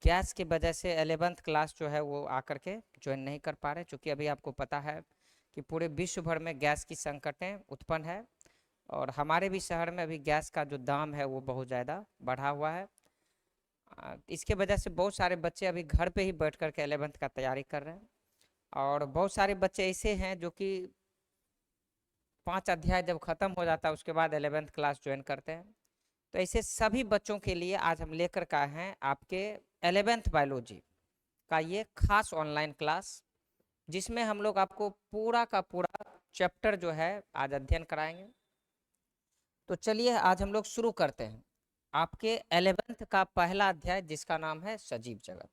Gas की वजह से 11th क्लास जो है वो आकर के ज्वाइन नहीं कर पा रहे, क्योंकि अभी आपको पता है कि पूरे विश्व भर में गैस की संकटें उत्पन्न है और हमारे भी शहर में अभी गैस का जो दाम है वो बहुत ज़्यादा बढ़ा हुआ है। इसके वजह से बहुत सारे बच्चे अभी घर पे ही बैठ कर के 11th का तैयारी कर रहे हैं और बहुत सारे बच्चे ऐसे हैं जो कि 5 अध्याय जब ख़त्म हो जाता है उसके बाद 11th क्लास ज्वाइन करते हैं। तो ऐसे सभी बच्चों के लिए आज हम लेकर के आए हैं आपके 11th बायोलॉजी का ये खास ऑनलाइन क्लास, जिसमें हम लोग आपको पूरा का पूरा चैप्टर जो है आज अध्ययन कराएंगे। तो चलिए आज हम लोग शुरू करते हैं आपके 11th का पहला अध्याय, जिसका नाम है सजीव जगत।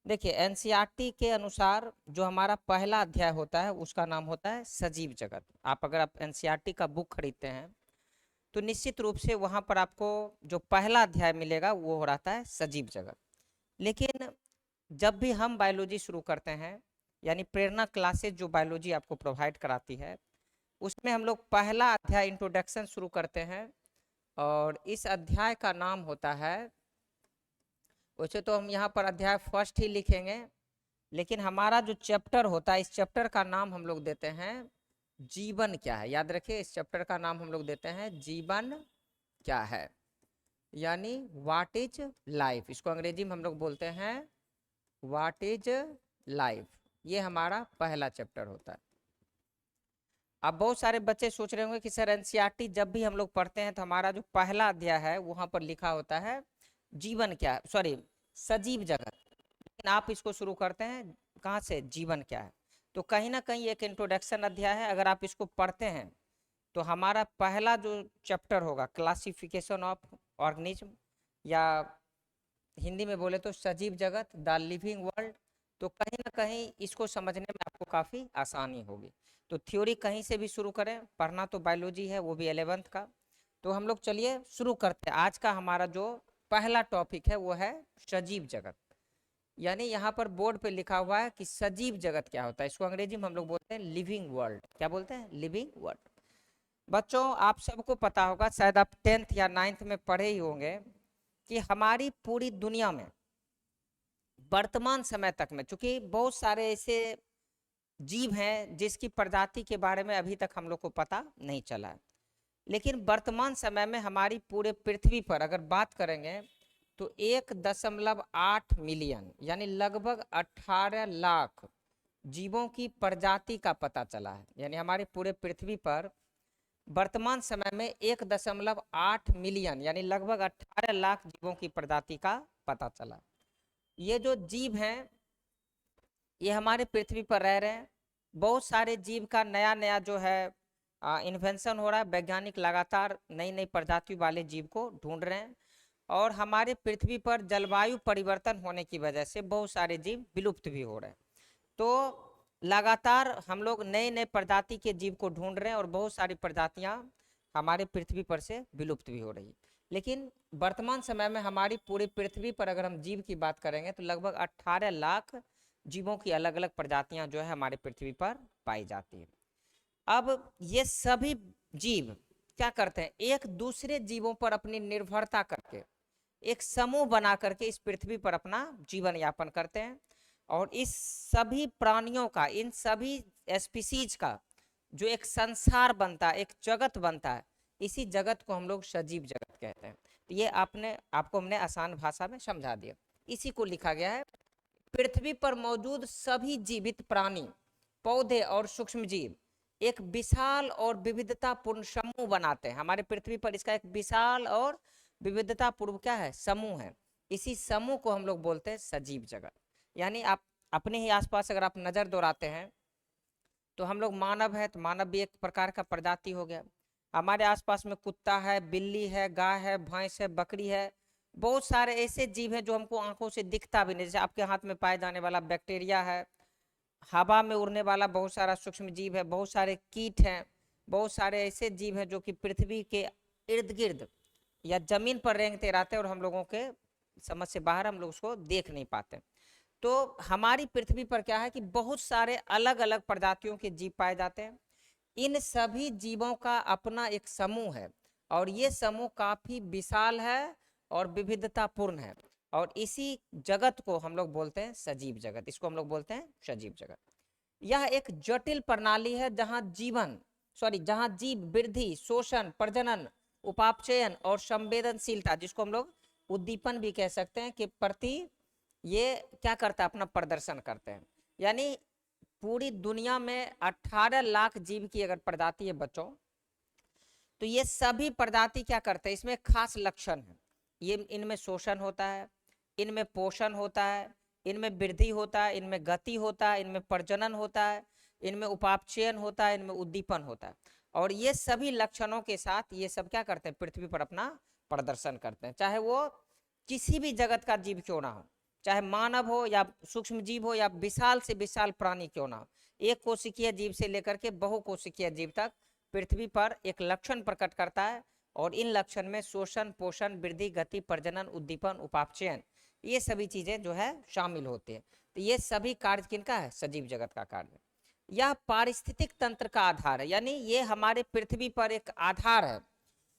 देखिए एनसीईआरटी के अनुसार जो हमारा पहला अध्याय होता है उसका नाम होता है सजीव जगत। अगर आप एनसीईआरटी का बुक खरीदते हैं तो निश्चित रूप से वहाँ पर आपको जो पहला अध्याय मिलेगा वो हो रहता है सजीव जगत। लेकिन जब भी हम बायोलॉजी शुरू करते हैं, यानी प्रेरणा क्लासेज जो बायोलॉजी आपको प्रोवाइड कराती है, उसमें हम लोग पहला अध्याय इंट्रोडक्शन शुरू करते हैं और इस अध्याय का नाम होता है, वैसे तो हम यहाँ पर अध्याय फर्स्ट ही लिखेंगे, लेकिन हमारा जो चैप्टर होता है इस चैप्टर का नाम हम लोग देते हैं जीवन क्या है। याद रखिए इस चैप्टर का नाम हम लोग देते हैं जीवन क्या है, यानी व्हाट इज लाइफ। इसको अंग्रेजी में हम लोग बोलते हैं व्हाट इज लाइफ। ये हमारा पहला चैप्टर होता है। अब बहुत सारे बच्चे सोच रहे होंगे कि सर एनसीईआरटी जब भी हम लोग पढ़ते हैं तो हमारा जो पहला अध्याय है वहां पर लिखा होता है जीवन क्या, सॉरी सजीव जगत, लेकिन आप इसको शुरू करते हैं कहाँ से, जीवन क्या है। तो कहीं ना कहीं एक इंट्रोडक्शन अध्याय है। अगर आप इसको पढ़ते हैं तो हमारा पहला जो चैप्टर होगा क्लासिफिकेशन ऑफ ऑर्गेनिज्म, या हिंदी में बोले तो सजीव जगत, द लिविंग वर्ल्ड। तो कहीं ना कहीं इसको समझने में आपको काफ़ी आसानी होगी। तो थ्योरी कहीं से भी शुरू करें, पढ़ना तो बायोलॉजी है, वो भी 11th का। तो हम लोग चलिए शुरू करते हैं। आज का हमारा जो पहला टॉपिक है वो है सजीव जगत, यानी यहाँ पर बोर्ड पे लिखा हुआ है कि सजीव जगत क्या होता है। इसको अंग्रेजी में हम लोग बोलते हैं लिविंग वर्ल्ड। क्या बोलते हैं, लिविंग वर्ल्ड। बच्चों आप सबको पता होगा, शायद आप 10th या 9th में पढ़े ही होंगे कि हमारी पूरी दुनिया में वर्तमान समय तक में, चूंकि बहुत सारे ऐसे जीव हैं जिसकी प्रजाति के बारे में अभी तक हम लोग को पता नहीं चला है, लेकिन वर्तमान समय में हमारी पूरे पृथ्वी पर अगर बात करेंगे तो 1.8 मिलियन यानी लगभग 18 लाख जीवों की प्रजाति का पता चला है। यानी हमारी पूरे पृथ्वी पर वर्तमान समय में 1.8 मिलियन यानी लगभग 18 लाख जीवों की प्रजाति का पता चला। ये जो जीव हैं ये हमारे पृथ्वी पर रह रहे हैं। बहुत सारे जीव का नया नया जो है इन्वेंशन हो रहा है। वैज्ञानिक लगातार नई नई प्रजाति वाले जीव को ढूंढ रहे हैं और हमारे पृथ्वी पर जलवायु परिवर्तन होने की वजह से बहुत सारे जीव विलुप्त भी हो रहे हैं। तो लगातार हम लोग नए नए प्रजाति के जीव को ढूंढ रहे हैं और बहुत सारी प्रजातियां हमारे पृथ्वी पर से विलुप्त भी हो रही है। लेकिन वर्तमान समय में हमारी पूरी पृथ्वी पर अगर हम जीव की बात करेंगे तो लगभग 18 लाख जीवों की अलग अलग प्रजातियां जो है हमारे पृथ्वी पर पाई जाती है। अब ये सभी जीव क्या करते हैं, एक दूसरे जीवों पर अपनी निर्भरता करके एक समूह बना करके इस पृथ्वी पर अपना जीवन यापन करते हैं। और इस सभी प्राणियों का, इन सभी स्पीसीज का जो एक संसार बनता है, एक जगत बनता है, इसी जगत को हम लोग सजीव जगत कहते हैं। तो ये आपको हमने आसान भाषा में समझा दिया। इसी को लिखा गया है पृथ्वी पर मौजूद सभी जीवित प्राणी, पौधे और सूक्ष्म जीव एक विशाल और विविधतापूर्ण समूह बनाते हैं। हमारे पृथ्वी पर इसका एक विशाल और विविधतापूर्ण क्या है, समूह है। इसी समूह को हम लोग बोलते हैं सजीव जगत। यानी आप अपने ही आसपास अगर आप नजर दौड़ाते हैं तो हम लोग मानव है, तो मानव भी एक प्रकार का प्रजाति हो गया। हमारे आसपास में कुत्ता है, बिल्ली है, गाय है, भैंस है, बकरी है। बहुत सारे ऐसे जीव हैं जो हमको आंखों से दिखता भी नहीं, जैसे आपके हाथ में पाए जाने वाला बैक्टीरिया है, हवा में उड़ने वाला बहुत सारा सूक्ष्म जीव है, बहुत सारे कीट हैं, बहुत सारे ऐसे जीव हैं जो कि पृथ्वी के इर्द गिर्द या जमीन पर रेंगते रहते हैं और हम लोगों के समझ से बाहर हम लोग उसको देख नहीं पाते। तो हमारी पृथ्वी पर क्या है कि बहुत सारे अलग अलग प्रजातियों के जीव पाए जाते हैं। इन सभी जीवों का अपना एक समूह है और ये समूह काफी विशाल है और विविधतापूर्ण है। और इसी जगत को हम लोग बोलते हैं सजीव जगत, इसको हम लोग बोलते हैं सजीव जगत। यह एक जटिल प्रणाली है जहां जीव वृद्धि, शोषण, प्रजनन, उपापचयन और संवेदनशीलता, जिसको हम लोग उद्दीपन भी कह सकते हैं, के प्रति ये क्या करता है, अपना प्रदर्शन करते हैं। यानी पूरी दुनिया में 18 लाख जीव की अगर प्रजाति है बच्चों, तो ये सभी प्रजाति क्या करते हैं, इसमें खास लक्षण है। ये इनमें शोषण होता है, इनमें पोषण होता है, इनमें वृद्धि होता है, इनमें गति होता है, इनमें प्रजनन होता है, इनमें उपापचयन होता है, इनमें उद्दीपन होता है। और ये सभी लक्षणों के साथ ये सब क्या करते हैं, पृथ्वी पर अपना प्रदर्शन करते हैं, चाहे वो किसी भी जगत का जीव क्यों ना हो, चाहे मानव हो या सूक्ष्म जीव हो या विशाल से विशाल प्राणी क्यों ना हो। एक कोशिकीय जीव से लेकर के बहुकोशिकीय जीव तक पृथ्वी पर एक लक्षण प्रकट करता है, और इन लक्षण में शोषण, पोषण, वृद्धि, गति, प्रजनन, उद्दीपन, उपापचयन, ये सभी चीजें जो है शामिल होती है। तो ये सभी कार्य किनका है, सजीव जगत का कार्य। यह पारिस्थितिक तंत्र का आधार है, यानी ये हमारे पृथ्वी पर एक आधार है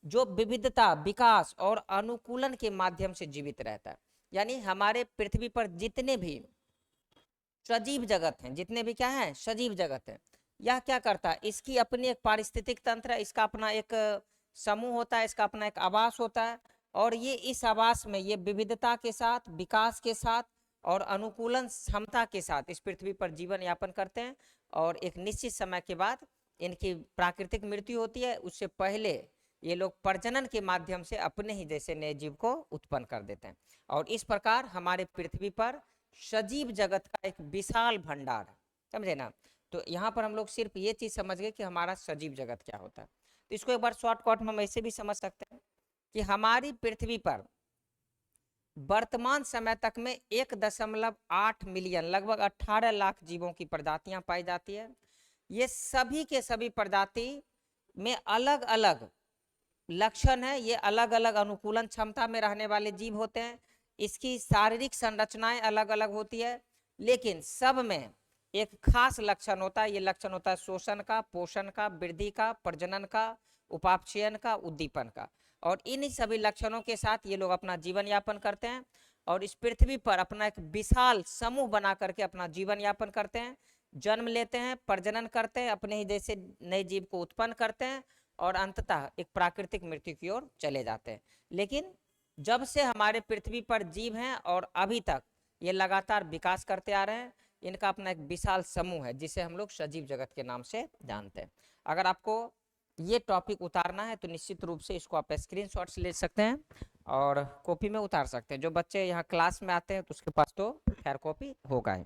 जो विविधता, विकास और अनुकूलन के माध्यम से जीवित रहता है। यानी हमारे पृथ्वी पर जितने भी सजीव जगत हैं, जितने भी क्या है सजीव जगत है, यह क्या करता है, इसकी अपनी एक पारिस्थितिक तंत्र है, इसका अपना एक समूह होता है, इसका अपना एक आवास होता है, और ये इस आवास में ये विविधता के साथ, विकास के साथ और अनुकूलन क्षमता के साथ इस पृथ्वी पर जीवन यापन करते हैं। और एक निश्चित समय के बाद इनकी प्राकृतिक मृत्यु होती है, उससे पहले ये लोग प्रजनन के माध्यम से अपने ही जैसे नए जीव को उत्पन्न कर देते हैं। और इस प्रकार हमारे पृथ्वी पर सजीव जगत का एक विशाल भंडार है, समझे ना। तो यहाँ पर हम लोग सिर्फ ये चीज समझ गए कि हमारा सजीव जगत क्या होता है। तो इसको एक बार शॉर्टकट में हम ऐसे भी समझ सकते हैं कि हमारी पृथ्वी पर वर्तमान समय तक में 1.8 मिलियन, लगभग 18 लाख जीवों की प्रजातियां पाई जाती है। ये सभी के सभी प्रजाति में अलग अलग लक्षण है, ये अलग अलग अनुकूलन क्षमता में रहने वाले जीव होते हैं, इसकी शारीरिक संरचनाएं अलग अलग होती है, लेकिन सब में एक खास लक्षण होता है। ये लक्षण होता है शोषण का, पोषण का, वृद्धि का, प्रजनन का, उपापचयन का, उद्दीपन का। और इन सभी लक्षणों के साथ ये लोग अपना जीवन यापन करते हैं, और इस पृथ्वी पर अपना एक विशाल समूह बना करके अपना जीवन यापन करते हैं, जन्म लेते हैं, प्रजनन करते हैं, अपने ही जैसे नए जीव को उत्पन्न करते हैं, और अंततः एक प्राकृतिक मृत्यु की ओर चले जाते हैं। लेकिन जब से हमारे पृथ्वी पर जीव हैं और अभी तक ये लगातार विकास करते आ रहे हैं, इनका अपना एक विशाल समूह है जिसे हम लोग सजीव जगत के नाम से जानते हैं। अगर आपको ये टॉपिक उतारना है तो निश्चित रूप से इसको आप स्क्रीनशॉट्स ले सकते हैं और कॉपी में उतार सकते हैं। जो बच्चे यहाँ क्लास में आते हैं तो उसके पास तो खैर कॉपी होगा ही।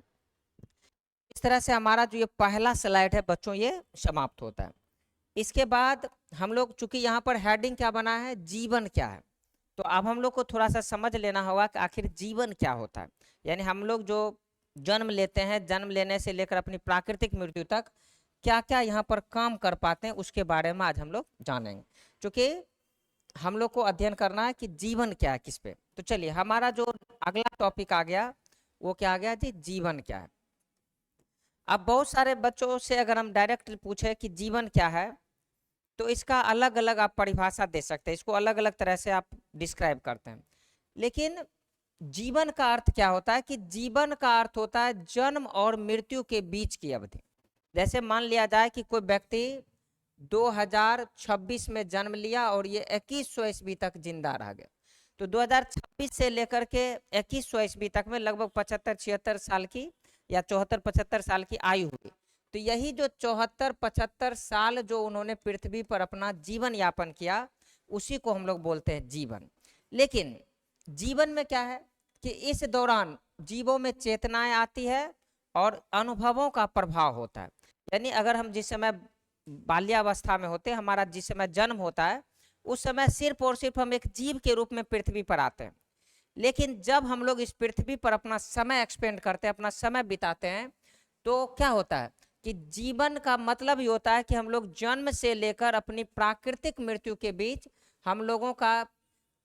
इस तरह से हमारा जो ये पहला स्लाइड है बच्चों ये समाप्त होता है। इसके बाद हम लोग, चूंकि यहाँ पर हेडिंग क्या बना है, जीवन क्या है, तो अब हम लोग को थोड़ा सा समझ लेना होगा कि आखिर जीवन क्या होता है। यानी हम लोग जो जन्म लेते हैं, जन्म लेने से लेकर अपनी प्राकृतिक मृत्यु तक क्या क्या यहाँ पर काम कर पाते हैं, उसके बारे में आज हम लोग जानेंगे। क्योंकि हम लोग को अध्ययन करना है कि जीवन क्या है किस पे। तो चलिए हमारा जो अगला टॉपिक आ गया वो क्या आ गया जी, जीवन क्या है। अब बहुत सारे बच्चों से अगर हम डायरेक्ट पूछे कि जीवन क्या है, तो इसका अलग अलग आप परिभाषा दे सकते हैं, इसको अलग अलग तरह से आप डिस्क्राइब करते हैं। लेकिन जीवन का अर्थ क्या होता है, कि जीवन का अर्थ होता है जन्म और मृत्यु के बीच की अवधि। जैसे मान लिया जाए कि कोई व्यक्ति 2026 में जन्म लिया और ये 2100 ईस्वी तक जिंदा रह गया, तो 2026 से लेकर के 2100 ईस्वी तक में लगभग 75-76 साल की या 74-75 साल की आयु हुई। तो यही जो 74-75 साल जो उन्होंने पृथ्वी पर अपना जीवन यापन किया, उसी को हम लोग बोलते हैं जीवन। लेकिन जीवन में क्या है कि इस दौरान जीवों में चेतनाएं आती है और अनुभवों का प्रभाव होता है। यानी अगर हम जिस समय बाल्यावस्था में होते हैं, हमारा जिस समय जन्म होता है, उस समय सिर्फ और सिर्फ हम एक जीव के रूप में पृथ्वी पर आते हैं। लेकिन जब हम लोग इस पृथ्वी पर अपना समय एक्सपेंड करते हैं, अपना समय बिताते हैं, तो क्या होता है कि जीवन का मतलब ये होता है कि हम लोग जन्म से लेकर अपनी प्राकृतिक मृत्यु के बीच हम लोगों का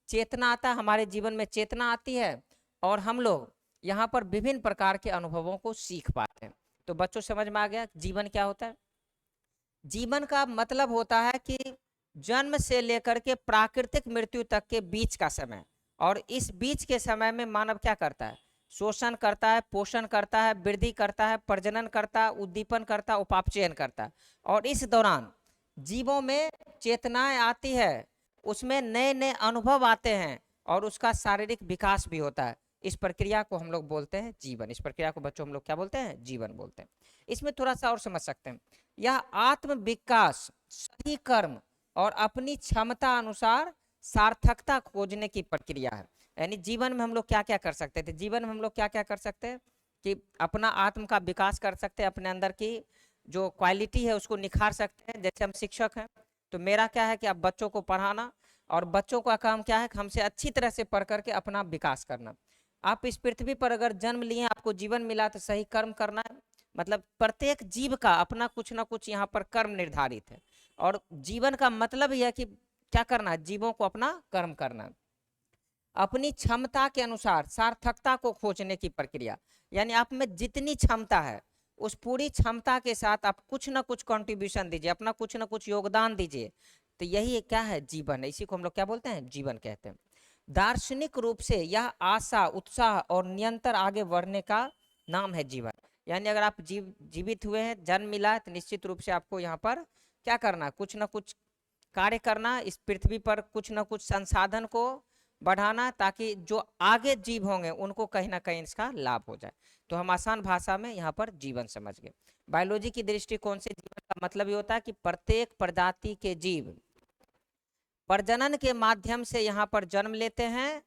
चेतना आता, हमारे जीवन में चेतना आती है, और हम लोग यहाँ पर विभिन्न प्रकार के अनुभवों को सीख पाते हैं। तो बच्चों समझ में आ गया जीवन क्या होता है। जीवन का मतलब होता है कि जन्म से लेकर के प्राकृतिक मृत्यु तक के बीच का समय, और इस बीच के समय में मानव क्या करता है? शोषण करता है, पोषण करता है, वृद्धि करता है, प्रजनन करता है, उद्दीपन करता है, उपापचयन करता है। और इस दौरान जीवों में चेतनाएं आती है, उसमें नए नए अनुभव आते हैं और उसका शारीरिक विकास भी होता है। इस प्रक्रिया को हम लोग बोलते हैं जीवन। इस प्रक्रिया को बच्चों हम लोग क्या बोलते हैं? जीवन बोलते हैं। इसमें थोड़ा सा और समझ सकते हैं, यह आत्म विकास, सही कर्म और अपनी क्षमता अनुसार सार्थकता खोजने की प्रक्रिया है। यानी जीवन में हम लोग क्या क्या कर सकते थे? जीवन में हम लोग क्या क्या कर सकते हैं कि अपना आत्म का विकास कर सकते हैं, अपने अंदर की जो क्वालिटी है उसको निखार सकते हैं। जैसे हम शिक्षक हैं तो मेरा क्या है कि अब बच्चों को पढ़ाना, और बच्चों का काम क्या है कि हमसे अच्छी तरह से पढ़ करके अपना विकास करना। आप इस पृथ्वी पर अगर जन्म लिए, आपको जीवन मिला, तो सही कर्म करना है। मतलब प्रत्येक जीव का अपना कुछ ना कुछ यहाँ पर कर्म निर्धारित है, और जीवन का मतलब यह है कि क्या करना है? जीवों को अपना कर्म करना है। अपनी क्षमता के अनुसार सार्थकता को खोजने की प्रक्रिया, यानी आप में जितनी क्षमता है उस पूरी क्षमता के साथ आप कुछ ना कुछ कंट्रीब्यूशन दीजिए, अपना कुछ ना कुछ योगदान दीजिए। तो यही क्या है? जीवन है। इसी को हम लोग क्या बोलते हैं? जीवन कहते हैं। दार्शनिक रूप से यह आशा, उत्साह और निरंतर आगे बढ़ने का नाम है जीवन। यानी अगर आप जीवित हुए हैं, जन्म मिला है, तो निश्चित रूप से आपको यहाँ पर क्या करना? कुछ ना कुछ कार्य करना, इस पृथ्वी पर कुछ ना कुछ संसाधन को बढ़ाना, ताकि जो आगे जीव होंगे उनको कहीं ना कहीं इसका लाभ हो जाए। तो हम आसान भाषा में यहाँ पर जीवन समझ गए। बायोलॉजी की दृष्टिकोण से जीवन का मतलब ये होता है कि प्रत्येक प्रजाति के जीव प्रजनन के माध्यम से यहाँ पर जन्म लेते हैं,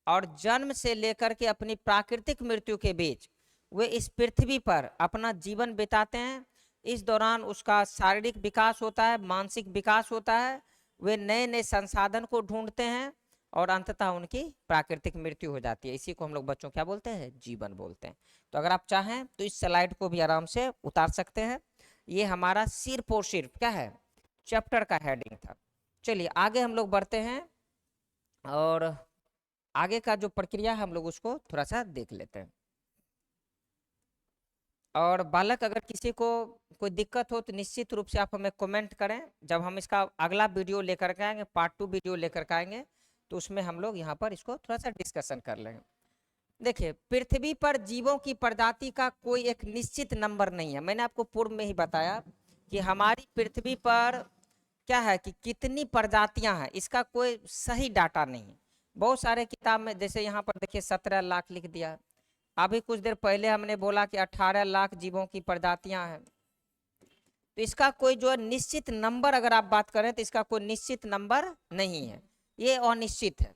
और जन्म से लेकर के अपनी प्राकृतिक मृत्यु के बीच वे इस पृथ्वी पर अपना जीवन बिताते हैं। इस दौरान उसका शारीरिक विकास होता है, मानसिक विकास होता है, वे नए नए संसाधन को ढूंढते हैं, और अंततः उनकी प्राकृतिक मृत्यु हो जाती है। इसी को हम लोग बच्चों क्या बोलते हैं? जीवन बोलते हैं। तो अगर आप चाहें तो इस स्लाइड को भी आराम से उतार सकते हैं। ये हमारा सिर्फ और सिर्फ क्या है? चैप्टर का हेडिंग था। चलिए आगे हम लोग बढ़ते हैं, और आगे का जो प्रक्रिया है हम लोग उसको थोड़ा सा देख लेते हैं। और बालक, अगर किसी को कोई दिक्कत हो तो निश्चित रूप से आप हमें कमेंट करें। जब हम इसका अगला वीडियो लेकर के आएंगे, पार्ट 2 वीडियो लेकर के आएंगे, तो उसमें हम लोग यहाँ पर इसको थोड़ा सा डिस्कशन कर लेंगे। देखिए, पृथ्वी पर जीवों की प्रजाति का कोई एक निश्चित नंबर नहीं है। मैंने आपको पूर्व में ही बताया कि हमारी पृथ्वी पर क्या है कि कितनी प्रजातियां हैं, इसका कोई सही डाटा नहीं है। बहुत सारे किताब में, जैसे यहाँ पर देखिए 17 लाख लिख दिया। अभी कुछ देर पहले हमने बोला कि 18 लाख जीवों की प्रजातियां हैं। तो इसका कोई जो निश्चित नंबर, अगर आप बात करें तो इसका कोई निश्चित नंबर नहीं है, ये अनिश्चित है।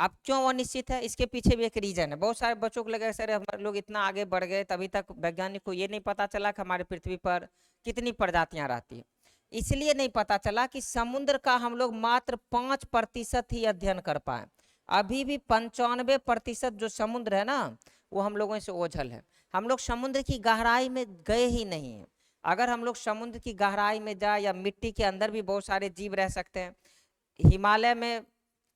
अब क्यों अनिश्चित है? इसके पीछे भी एक रीजन है। बहुत सारे बच्चों को लगे सर हम लोग इतना आगे बढ़ गए, तभी तक वैज्ञानिक को ये नहीं पता चला कि हमारी पृथ्वी पर कितनी प्रजातियां रहती है। इसलिए नहीं पता चला कि समुद्र का हम लोग मात्र 5% ही अध्ययन कर पाए। अभी भी 95% जो समुद्र है ना, वो हम लोगों से ओझल है। हम लोग समुद्र की गहराई में गए ही नहीं है। अगर हम लोग समुद्र की गहराई में जाए, या मिट्टी के अंदर भी बहुत सारे जीव रह सकते हैं। हिमालय में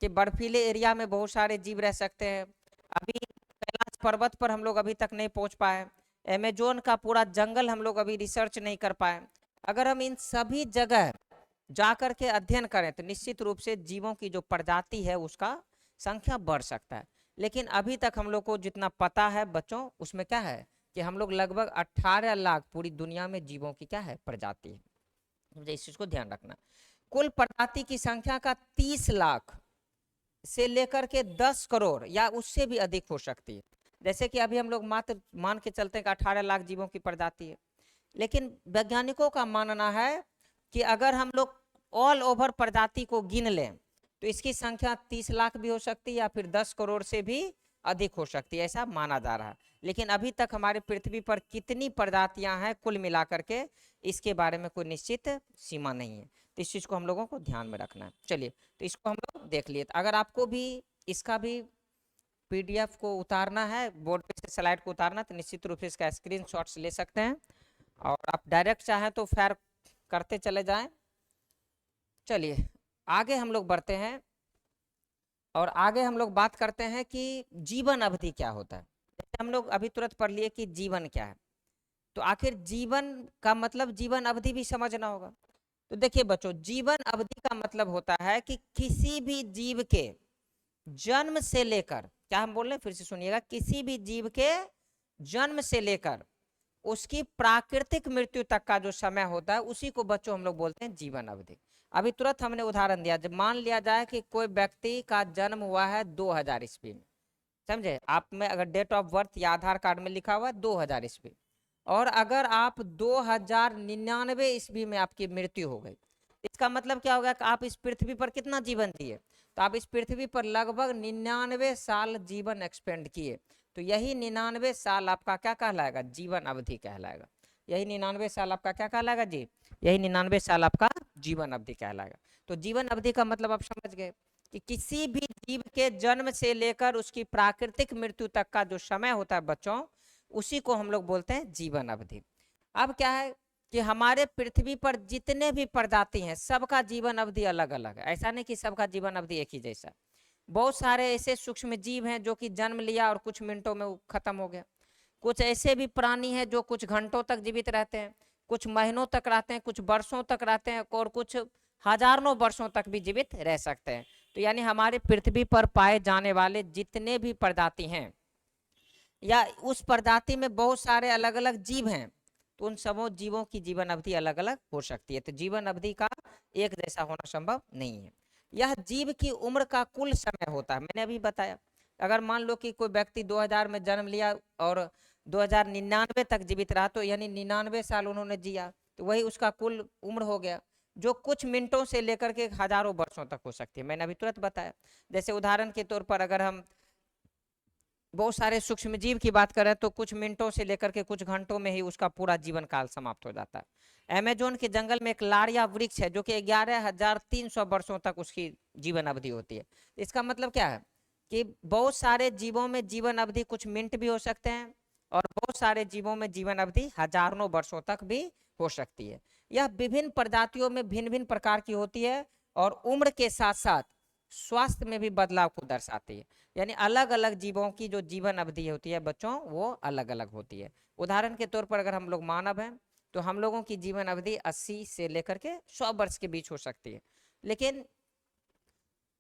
के बर्फीले एरिया में बहुत सारे जीव रह सकते हैं। अभी कैलाश पर्वत पर हम लोग अभी तक नहीं पहुंच पाए। अमेजोन का पूरा जंगल हम लोग अभी रिसर्च नहीं कर पाए। अगर हम इन सभी जगह जाकर के अध्ययन करें तो निश्चित रूप से जीवों की जो प्रजाति है उसका संख्या बढ़ सकता है। लेकिन अभी तक हम लोग को जितना पता है बच्चों, उसमें क्या है कि हम लोग लगभग 18 लाख पूरी दुनिया में जीवों की क्या है? प्रजाति है। मुझे इस चीज को ध्यान रखना। कुल प्रजाति की संख्या का 30 लाख से लेकर के 10 करोड़ या उससे भी अधिक हो सकती है। जैसे कि अभी हम लोग मात्र मान के चलते हैं कि 18 लाख जीवों की प्रजाति है, लेकिन वैज्ञानिकों का मानना है कि अगर हम लोग ऑल ओवर प्रजाति को गिन लें तो इसकी संख्या 30 लाख भी हो सकती है, या फिर 10 करोड़ से भी अधिक हो सकती है, ऐसा माना जा रहा है। लेकिन अभी तक हमारे पृथ्वी पर कितनी प्रजातियां हैं कुल मिलाकर के, इसके बारे में कोई निश्चित सीमा नहीं है। तो इस चीज़ को हम लोगों को ध्यान में रखना है। चलिए, तो इसको हम लोग देख लिए। अगर आपको भी इसका भी PDF को उतारना है, बोर्ड पे से स्लाइड को उतारना, तो निश्चित रूप से इसका स्क्रीनशॉट्स ले सकते हैं, और आप डायरेक्ट चाहें तो फेयर करते चले जाएं। चलिए आगे हम लोग बढ़ते हैं, और आगे हम लोग बात करते हैं कि जीवन अवधि क्या होता है। जैसे हम लोग अभी तुरंत पढ़ लिए कि जीवन क्या है, तो आखिर जीवन का मतलब जीवन अवधि भी समझना होगा। तो देखिए बच्चों, जीवन अवधि का मतलब होता है कि किसी भी जीव के जन्म से लेकर, क्या हम बोल रहे हैं फिर से सुनिएगा, किसी भी जीव के जन्म से लेकर उसकी प्राकृतिक मृत्यु तक का जो समय होता है उसी को बच्चों हम लोग बोलते हैं जीवन अवधि। अभी तुरंत हमने उदाहरण दिया, जब मान लिया जाए कि कोई व्यक्ति का जन्म हुआ है 2000 ईस्वी में, समझे, आप में अगर डेट ऑफ बर्थ या आधार कार्ड में लिखा हुआ है 2000 ईस्वी, और अगर आप 2099 ईस्वी में आपकी मृत्यु हो गई, इसका मतलब क्या होगा कि आप इस पृथ्वी पर कितना जीवन दिए, तो आप इस पृथ्वी पर लगभग 99 साल जीवन एक्सपेंड किए, तो यही 99 साल आपका क्या कहलाएगा, जीवन अवधि कहलाएगा। यही 99 साल आपका क्या कहलाएगा जी, यही 99 साल आपका जीवन अवधि कहलाएगा। तो जीवन अवधि का मतलब आप समझ गए कि किसी भी जीव के जन्म से लेकर उसकी प्राकृतिक मृत्यु तक का जो समय होता है बच्चों, उसी को हम लोग बोलते हैं जीवन अवधि। अब क्या है कि हमारे पृथ्वी पर जितने भी प्रजाति हैं सबका जीवन अवधि अलग अलग है, ऐसा नहीं कि सबका जीवन अवधि एक ही जैसा। बहुत सारे ऐसे सूक्ष्म जीव हैं जो कि जन्म लिया और कुछ मिनटों में वो खत्म हो गया। कुछ ऐसे भी प्राणी हैं जो कुछ घंटों तक जीवित रहते हैं, कुछ महीनों तक रहते हैं, कुछ वर्षों तक रहते हैं, और कुछ हजारों वर्षों तक भी जीवित रह सकते हैं। तो यानी हमारे पृथ्वी पर पाए जाने वाले जितने भी प्रजाति हैं या उस प्रजाति में बहुत सारे अलग अलग जीव हैं, तो उन सबों जीवों की जीवन अवधि अलग अलग हो सकती है। तो जीवन अवधि का एक जैसा होना संभव नहीं है। यह जीव की उम्र का कुल समय होता है, मैंने अभी बताया। अगर मान लो कि कोई व्यक्ति 2000 में जन्म लिया और 2099 तक जीवित रहा, तो यानी 99 साल उन्होंने जिया, तो वही उसका कुल उम्र हो गया, जो कुछ मिनटों से लेकर के हजारों वर्षों तक हो सकती है। मैंने अभी तुरंत बताया। जैसे उदाहरण के तौर पर अगर हम बहुत सारे सूक्ष्म जीव की बात करें तो कुछ मिनटों से लेकर के कुछ घंटों में ही उसका पूरा जीवन काल समाप्त हो जाता है। अमेजोन के जंगल में एक लारिया वृक्ष है जो कि 11,300 वर्षों तक उसकी जीवन अवधि होती है। इसका मतलब क्या है कि बहुत सारे जीवों में जीवन अवधि कुछ मिनट भी हो सकते हैं और बहुत सारे जीवों में जीवन अवधि हजारों वर्षों तक भी हो सकती है। यह विभिन्न प्रजातियों में भिन्न भिन्न प्रकार की होती है और उम्र के साथ साथ स्वास्थ्य में भी बदलाव को दर्शाती है। यानी अलग अलग जीवों की जो जीवन अवधि होती है बच्चों, वो अलग अलग होती है। उदाहरण के तौर पर अगर हम लोग मानव हैं तो हम लोगों की जीवन अवधि 80 से लेकर के 100 वर्ष के बीच हो सकती है। लेकिन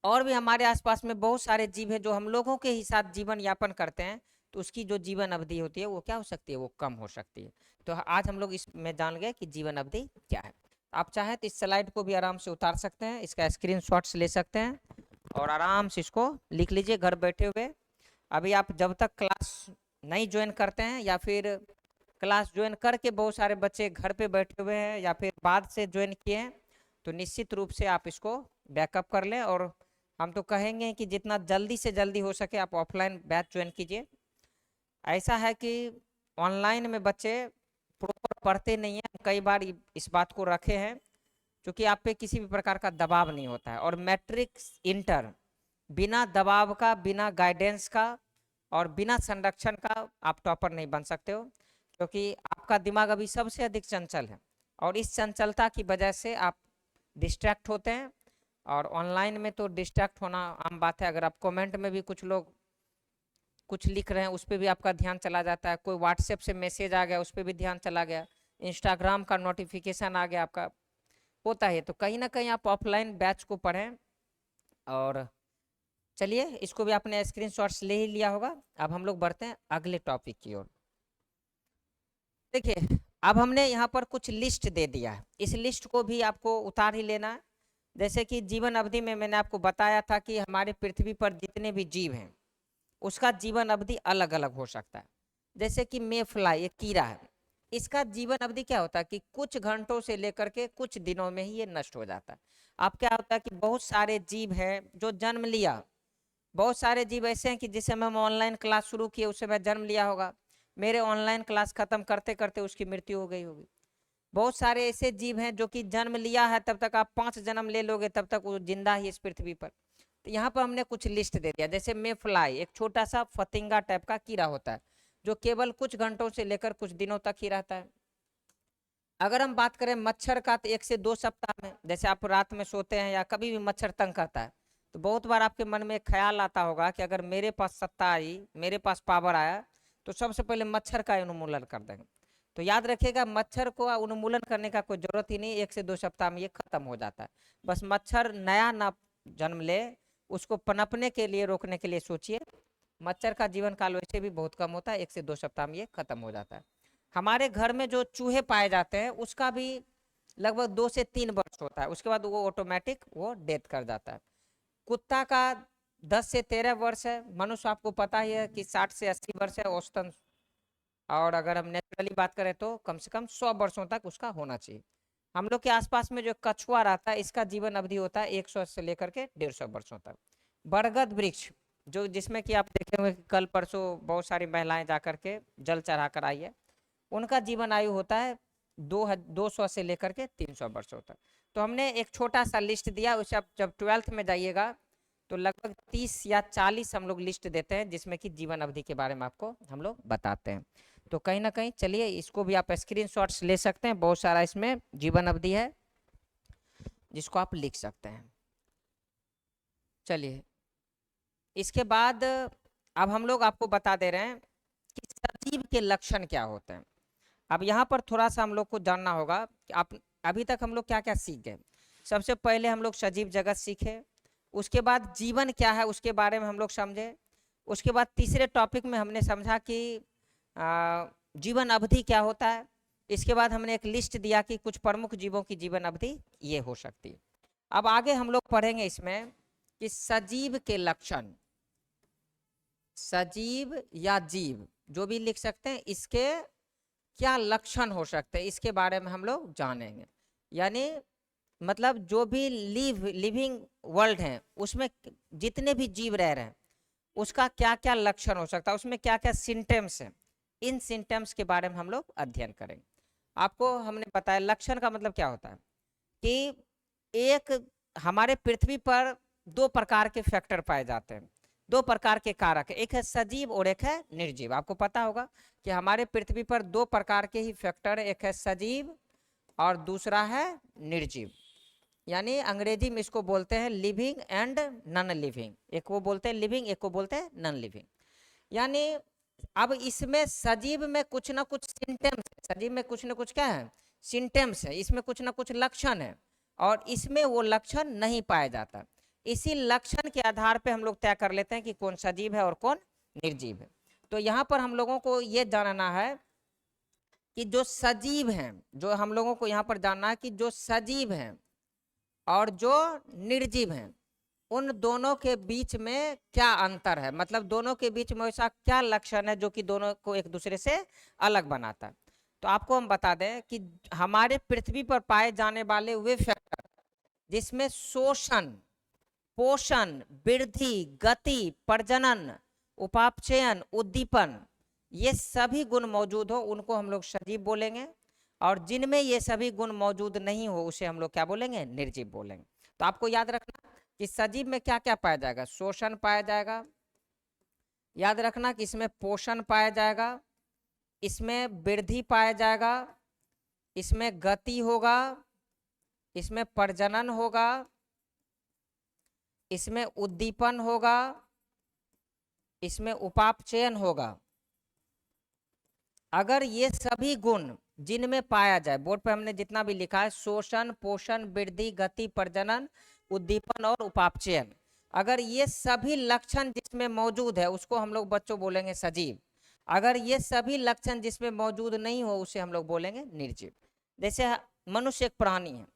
और भी हमारे आसपास में बहुत सारे जीव हैं जो हम लोगों के ही साथ जीवन यापन करते हैं, तो उसकी जो जीवन अवधि होती है वो क्या हो सकती है, वो कम हो सकती है। तो आज हम लोग इसमें जान गए कि जीवन अवधि क्या है। आप चाहें तो इस स्लाइड को भी आराम से उतार सकते हैं, इसका स्क्रीनशॉट्स ले सकते हैं और आराम से इसको लिख लीजिए घर बैठे हुए। अभी आप जब तक क्लास नहीं ज्वाइन करते हैं या फिर क्लास ज्वाइन करके बहुत सारे बच्चे घर पे बैठे हुए हैं या फिर बाद से ज्वाइन किए हैं, तो निश्चित रूप से आप इसको बैकअप कर लें। और हम तो कहेंगे कि जितना जल्दी से जल्दी हो सके आप ऑफलाइन बैच ज्वाइन कीजिए। ऐसा है कि ऑनलाइन में बच्चे प्रॉपर पढ़ते नहीं हैं, कई बार इस बात को रखे हैं क्योंकि आप पे किसी भी प्रकार का दबाव नहीं होता है। और मैट्रिक इंटर बिना दबाव का, बिना गाइडेंस का और बिना संरक्षण का आप टॉपर नहीं बन सकते हो, क्योंकि आपका दिमाग अभी सबसे अधिक चंचल है और इस चंचलता की वजह से आप डिस्ट्रैक्ट होते हैं। और ऑनलाइन में तो डिस्ट्रैक्ट होना आम बात है। अगर आप कमेंट में भी कुछ लोग कुछ लिख रहे हैं उस पर भी आपका ध्यान चला जाता है, कोई व्हाट्सएप से मैसेज आ गया उस पर भी ध्यान चला गया, इंस्टाग्राम का नोटिफिकेशन आ गया आपका, होता है। तो कहीं ना कहीं आप ऑफलाइन बैच को पढ़ें। और चलिए, इसको भी आपने स्क्रीनशॉट्स ले ही लिया होगा। अब हम लोग बढ़ते हैं अगले टॉपिक की ओर। देखिए, अब हमने यहाँ पर कुछ लिस्ट दे दिया है, इस लिस्ट को भी आपको उतार ही लेना है। जैसे कि जीवन अवधि में मैंने आपको बताया था कि हमारे पृथ्वी पर जितने भी जीव हैं उसका जीवन अवधि अलग अलग हो सकता है। जैसे कि मे फ्लाई एक कीड़ा है, इसका जीवन अवधि क्या होता है कि कुछ घंटों से लेकर के कुछ दिनों में ही ये नष्ट हो जाता है। अब क्या होता है कि बहुत सारे जीव हैं जो जन्म लिया, बहुत सारे जीव ऐसे हैं कि जिस समय हम ऑनलाइन क्लास शुरू किए उस समय जन्म लिया होगा, मेरे ऑनलाइन क्लास खत्म करते करते उसकी मृत्यु हो गई होगी। बहुत सारे ऐसे जीव हैं जो कि जन्म लिया है, तब तक आप 5 जन्म ले लोगे तब तक वो जिंदा ही इस पृथ्वी पर। तो यहाँ पर हमने कुछ लिस्ट दे दिया। जैसे मे फ्लाई एक छोटा सा फतिंगा टाइप का कीड़ा होता है जो केवल कुछ घंटों से लेकर कुछ दिनों तक ही रहता है। अगर हम बात करें मच्छर का, तो 1 से 2 सप्ताह में, जैसे आप रात में सोते हैं या कभी भी मच्छर तंग करता है तो बहुत बार आपके मन में ख्याल आता होगा कि अगर मेरे पास सत्ता आई, मेरे पास पावर आया, तो सबसे पहले मच्छर का उन्मूलन कर देंगे। तो याद रखिएगा, मच्छर को उन्मूलन करने का कोई जरूरत ही नहीं, 1 से 2 सप्ताह में ये खत्म हो जाता है। बस मच्छर नया ना जन्म ले, उसको पनपने के लिए, रोकने के लिए सोचिए। मच्छर का जीवन काल वैसे भी बहुत कम होता है, 1 से 2 सप्ताह में ये खत्म हो जाता है। हमारे घर में जो चूहे पाए जाते हैं उसका भी लगभग 2 से 3 वर्ष होता है, उसके बाद वो ऑटोमेटिक वो डेथ कर जाता है। कुत्ता का 10 से 13 वर्ष है। मनुष्य आपको पता ही है कि 60 से 80 वर्ष है औसतन, और अगर हम नेचुरली बात करें तो कम से कम 100 वर्षों तक उसका होना चाहिए। हम लोग के आसपास में जो कछुआ रहता है इसका जीवन अवधि होता है 100 से लेकर के 150 वर्षों तक। बरगद वृक्ष जो, जिसमें कि आप देखे होंगे कि कल परसों बहुत सारी महिलाएं जाकर के जल चढ़ा कर आई है, उनका जीवन आयु होता है 200 से लेकर के 300 वर्षों तक। तो हमने एक छोटा सा लिस्ट दिया, उसे आप जब 12th में जाइएगा तो लगभग 30 या 40 हम लोग लिस्ट देते हैं, जिसमें कि जीवन अवधि के बारे में आपको हम लोग बताते हैं। तो कहीं ना कहीं चलिए इसको भी आप स्क्रीनशॉट्स ले सकते हैं, बहुत सारा इसमें जीवन अवधि है जिसको आप लिख सकते हैं। चलिए इसके बाद अब हम लोग आपको बता दे रहे हैं कि सजीव के लक्षण क्या होते हैं। अब यहाँ पर थोड़ा सा हम लोग को जानना होगा कि आप अभी तक हम लोग क्या क्या सीख गए। सबसे पहले हम लोग सजीव जगत सीखे, उसके बाद जीवन क्या है उसके बारे में हम लोग समझे, उसके बाद तीसरे टॉपिक में हमने समझा कि जीवन अवधि क्या होता है। इसके बाद हमने एक लिस्ट दिया कि कुछ प्रमुख जीवों की जीवन अवधि ये हो सकती है। अब आगे हम लोग पढ़ेंगे इसमें कि सजीव के लक्षण, सजीव या जीव जो भी लिख सकते हैं, इसके क्या लक्षण हो सकते हैं इसके बारे में हम लोग जानेंगे। यानी मतलब जो भी लिविंग वर्ल्ड है उसमें जितने भी जीव रह रहे हैं उसका क्या क्या लक्षण हो सकता है, उसमें क्या क्या सिम्टम्स हैं, इन सिम्टम्स के बारे में हम लोग अध्ययन करेंगे। आपको हमने बताया लक्षण का मतलब क्या होता है कि एक हमारे पृथ्वी पर 2 प्रकार के फैक्टर पाए जाते हैं, 2 प्रकार के कारक, एक है सजीव और एक है निर्जीव। आपको पता होगा कि हमारे पृथ्वी पर 2 प्रकार के ही फैक्टर, एक है सजीव और दूसरा है निर्जीव। यानी अंग्रेजी में इसको बोलते हैं लिविंग एंड नॉन लिविंग, एक को बोलते हैं लिविंग, एक को बोलते हैं नॉन लिविंग। यानी अब इसमें सजीव में कुछ ना कुछ सिम्टम्स है, सजीव में कुछ ना कुछ क्या है, सिम्टम्स है, इसमें कुछ ना कुछ लक्षण है, और इसमें वो लक्षण नहीं पाया जाता। इसी लक्षण के आधार पे हम लोग तय कर लेते हैं कि कौन सजीव है और कौन निर्जीव है। तो यहाँ पर हम लोगों को ये जानना है कि जो सजीव हैं, जो हम लोगों को यहाँ पर जानना है कि जो सजीव हैं और जो निर्जीव हैं उन दोनों के बीच में क्या अंतर है, मतलब दोनों के बीच में ऐसा क्या लक्षण है जो कि दोनों को एक दूसरे से अलग बनाता है। तो आपको हम बता दें कि हमारे पृथ्वी पर पाए जाने वाले वे फैक्टर जिसमें शोषण, पोषण, वृद्धि, गति, प्रजनन, उपापचयन, उद्दीपन, ये सभी गुण मौजूद हो उनको हम लोग सजीव बोलेंगे, और जिनमें ये सभी गुण मौजूद नहीं हो उसे हम लोग क्या बोलेंगे, निर्जीव बोलेंगे। तो आपको याद रखना कि सजीव में क्या क्या पाया जाएगा, शोषण पाया जाएगा, याद रखना कि इसमें पोषण पाया जाएगा, इसमें वृद्धि पाया जाएगा, इसमें गति होगा, इसमें प्रजनन होगा, इसमें उद्दीपन होगा, इसमें उपापचयन होगा। अगर ये सभी गुण जिनमें पाया जाए, बोर्ड पर हमने जितना भी लिखा है शोषण, पोषण, वृद्धि, गति, प्रजनन, उद्दीपन और उपापचयन, अगर ये सभी लक्षण जिसमें मौजूद है उसको हम लोग बच्चों बोलेंगे सजीव। अगर ये सभी लक्षण जिसमें मौजूद नहीं हो उसे हम लोग बोलेंगे निर्जीव। जैसे मनुष्य एक प्राणी है,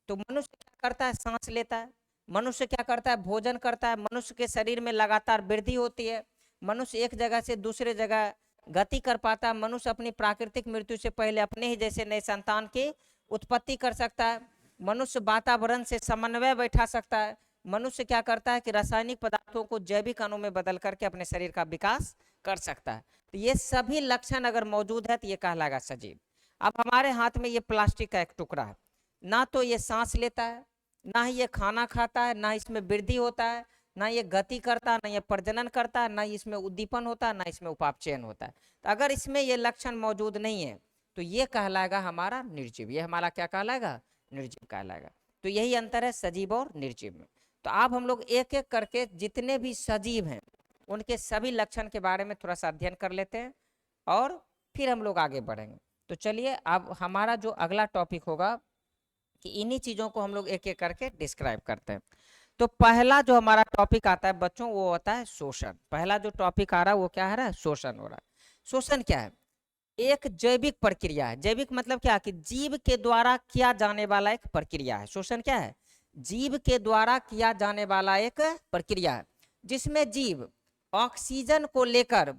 तो मनुष्य क्या करता है, सांस लेता है, मनुष्य क्या करता है, भोजन करता है, मनुष्य के शरीर में लगातार वृद्धि होती है, मनुष्य एक जगह से दूसरे जगह गति कर पाता है, मनुष्य अपनी प्राकृतिक मृत्यु से पहले अपने ही जैसे नए संतान की उत्पत्ति कर सकता है, मनुष्य वातावरण से समन्वय बैठा सकता है, मनुष्य क्या करता है कि रासायनिक पदार्थों को जैविक अणु में बदल करके अपने शरीर का विकास कर सकता है। तो ये सभी लक्षण अगर मौजूद है तो ये कहलाएगा सजीव। अब हमारे हाथ में ये प्लास्टिक का एक टुकड़ा है, ना तो ये सांस लेता है, ना ही ये खाना खाता है, ना इसमें वृद्धि होता है, ना ये गति करता है, ना ये प्रजनन करता है, ना इसमें उद्दीपन होता है, ना इसमें उपापचयन होता है। तो अगर इसमें ये लक्षण मौजूद नहीं है तो ये कहलाएगा हमारा निर्जीव, ये हमारा क्या कहलाएगा, निर्जीव कहलाएगा। तो यही अंतर है सजीव और निर्जीव में। तो अब हम लोग एक एक करके जितने भी सजीव हैं उनके सभी लक्षण के बारे में थोड़ा सा अध्ययन कर लेते हैं और फिर हम लोग आगे बढ़ेंगे। तो चलिए अब हमारा जो अगला टॉपिक होगा कि इन्हीं चीज़ों को हम लोग एक एक करके डिस्क्राइब करते हैं। तो पहला जो हमारा टॉपिक आता है बच्चों वो होता है शोषण। पहला जो टॉपिक आ रहा है वो क्या है, शोषण हो रहा है। शोषण क्या है? एक जैविक प्रक्रिया है। जैविक मतलब क्या कि जीव के द्वारा किया जाने वाला एक प्रक्रिया है। शोषण क्या है? जीव के द्वारा किया जाने वाला एक प्रक्रिया है जिसमें जीव ऑक्सीजन को लेकर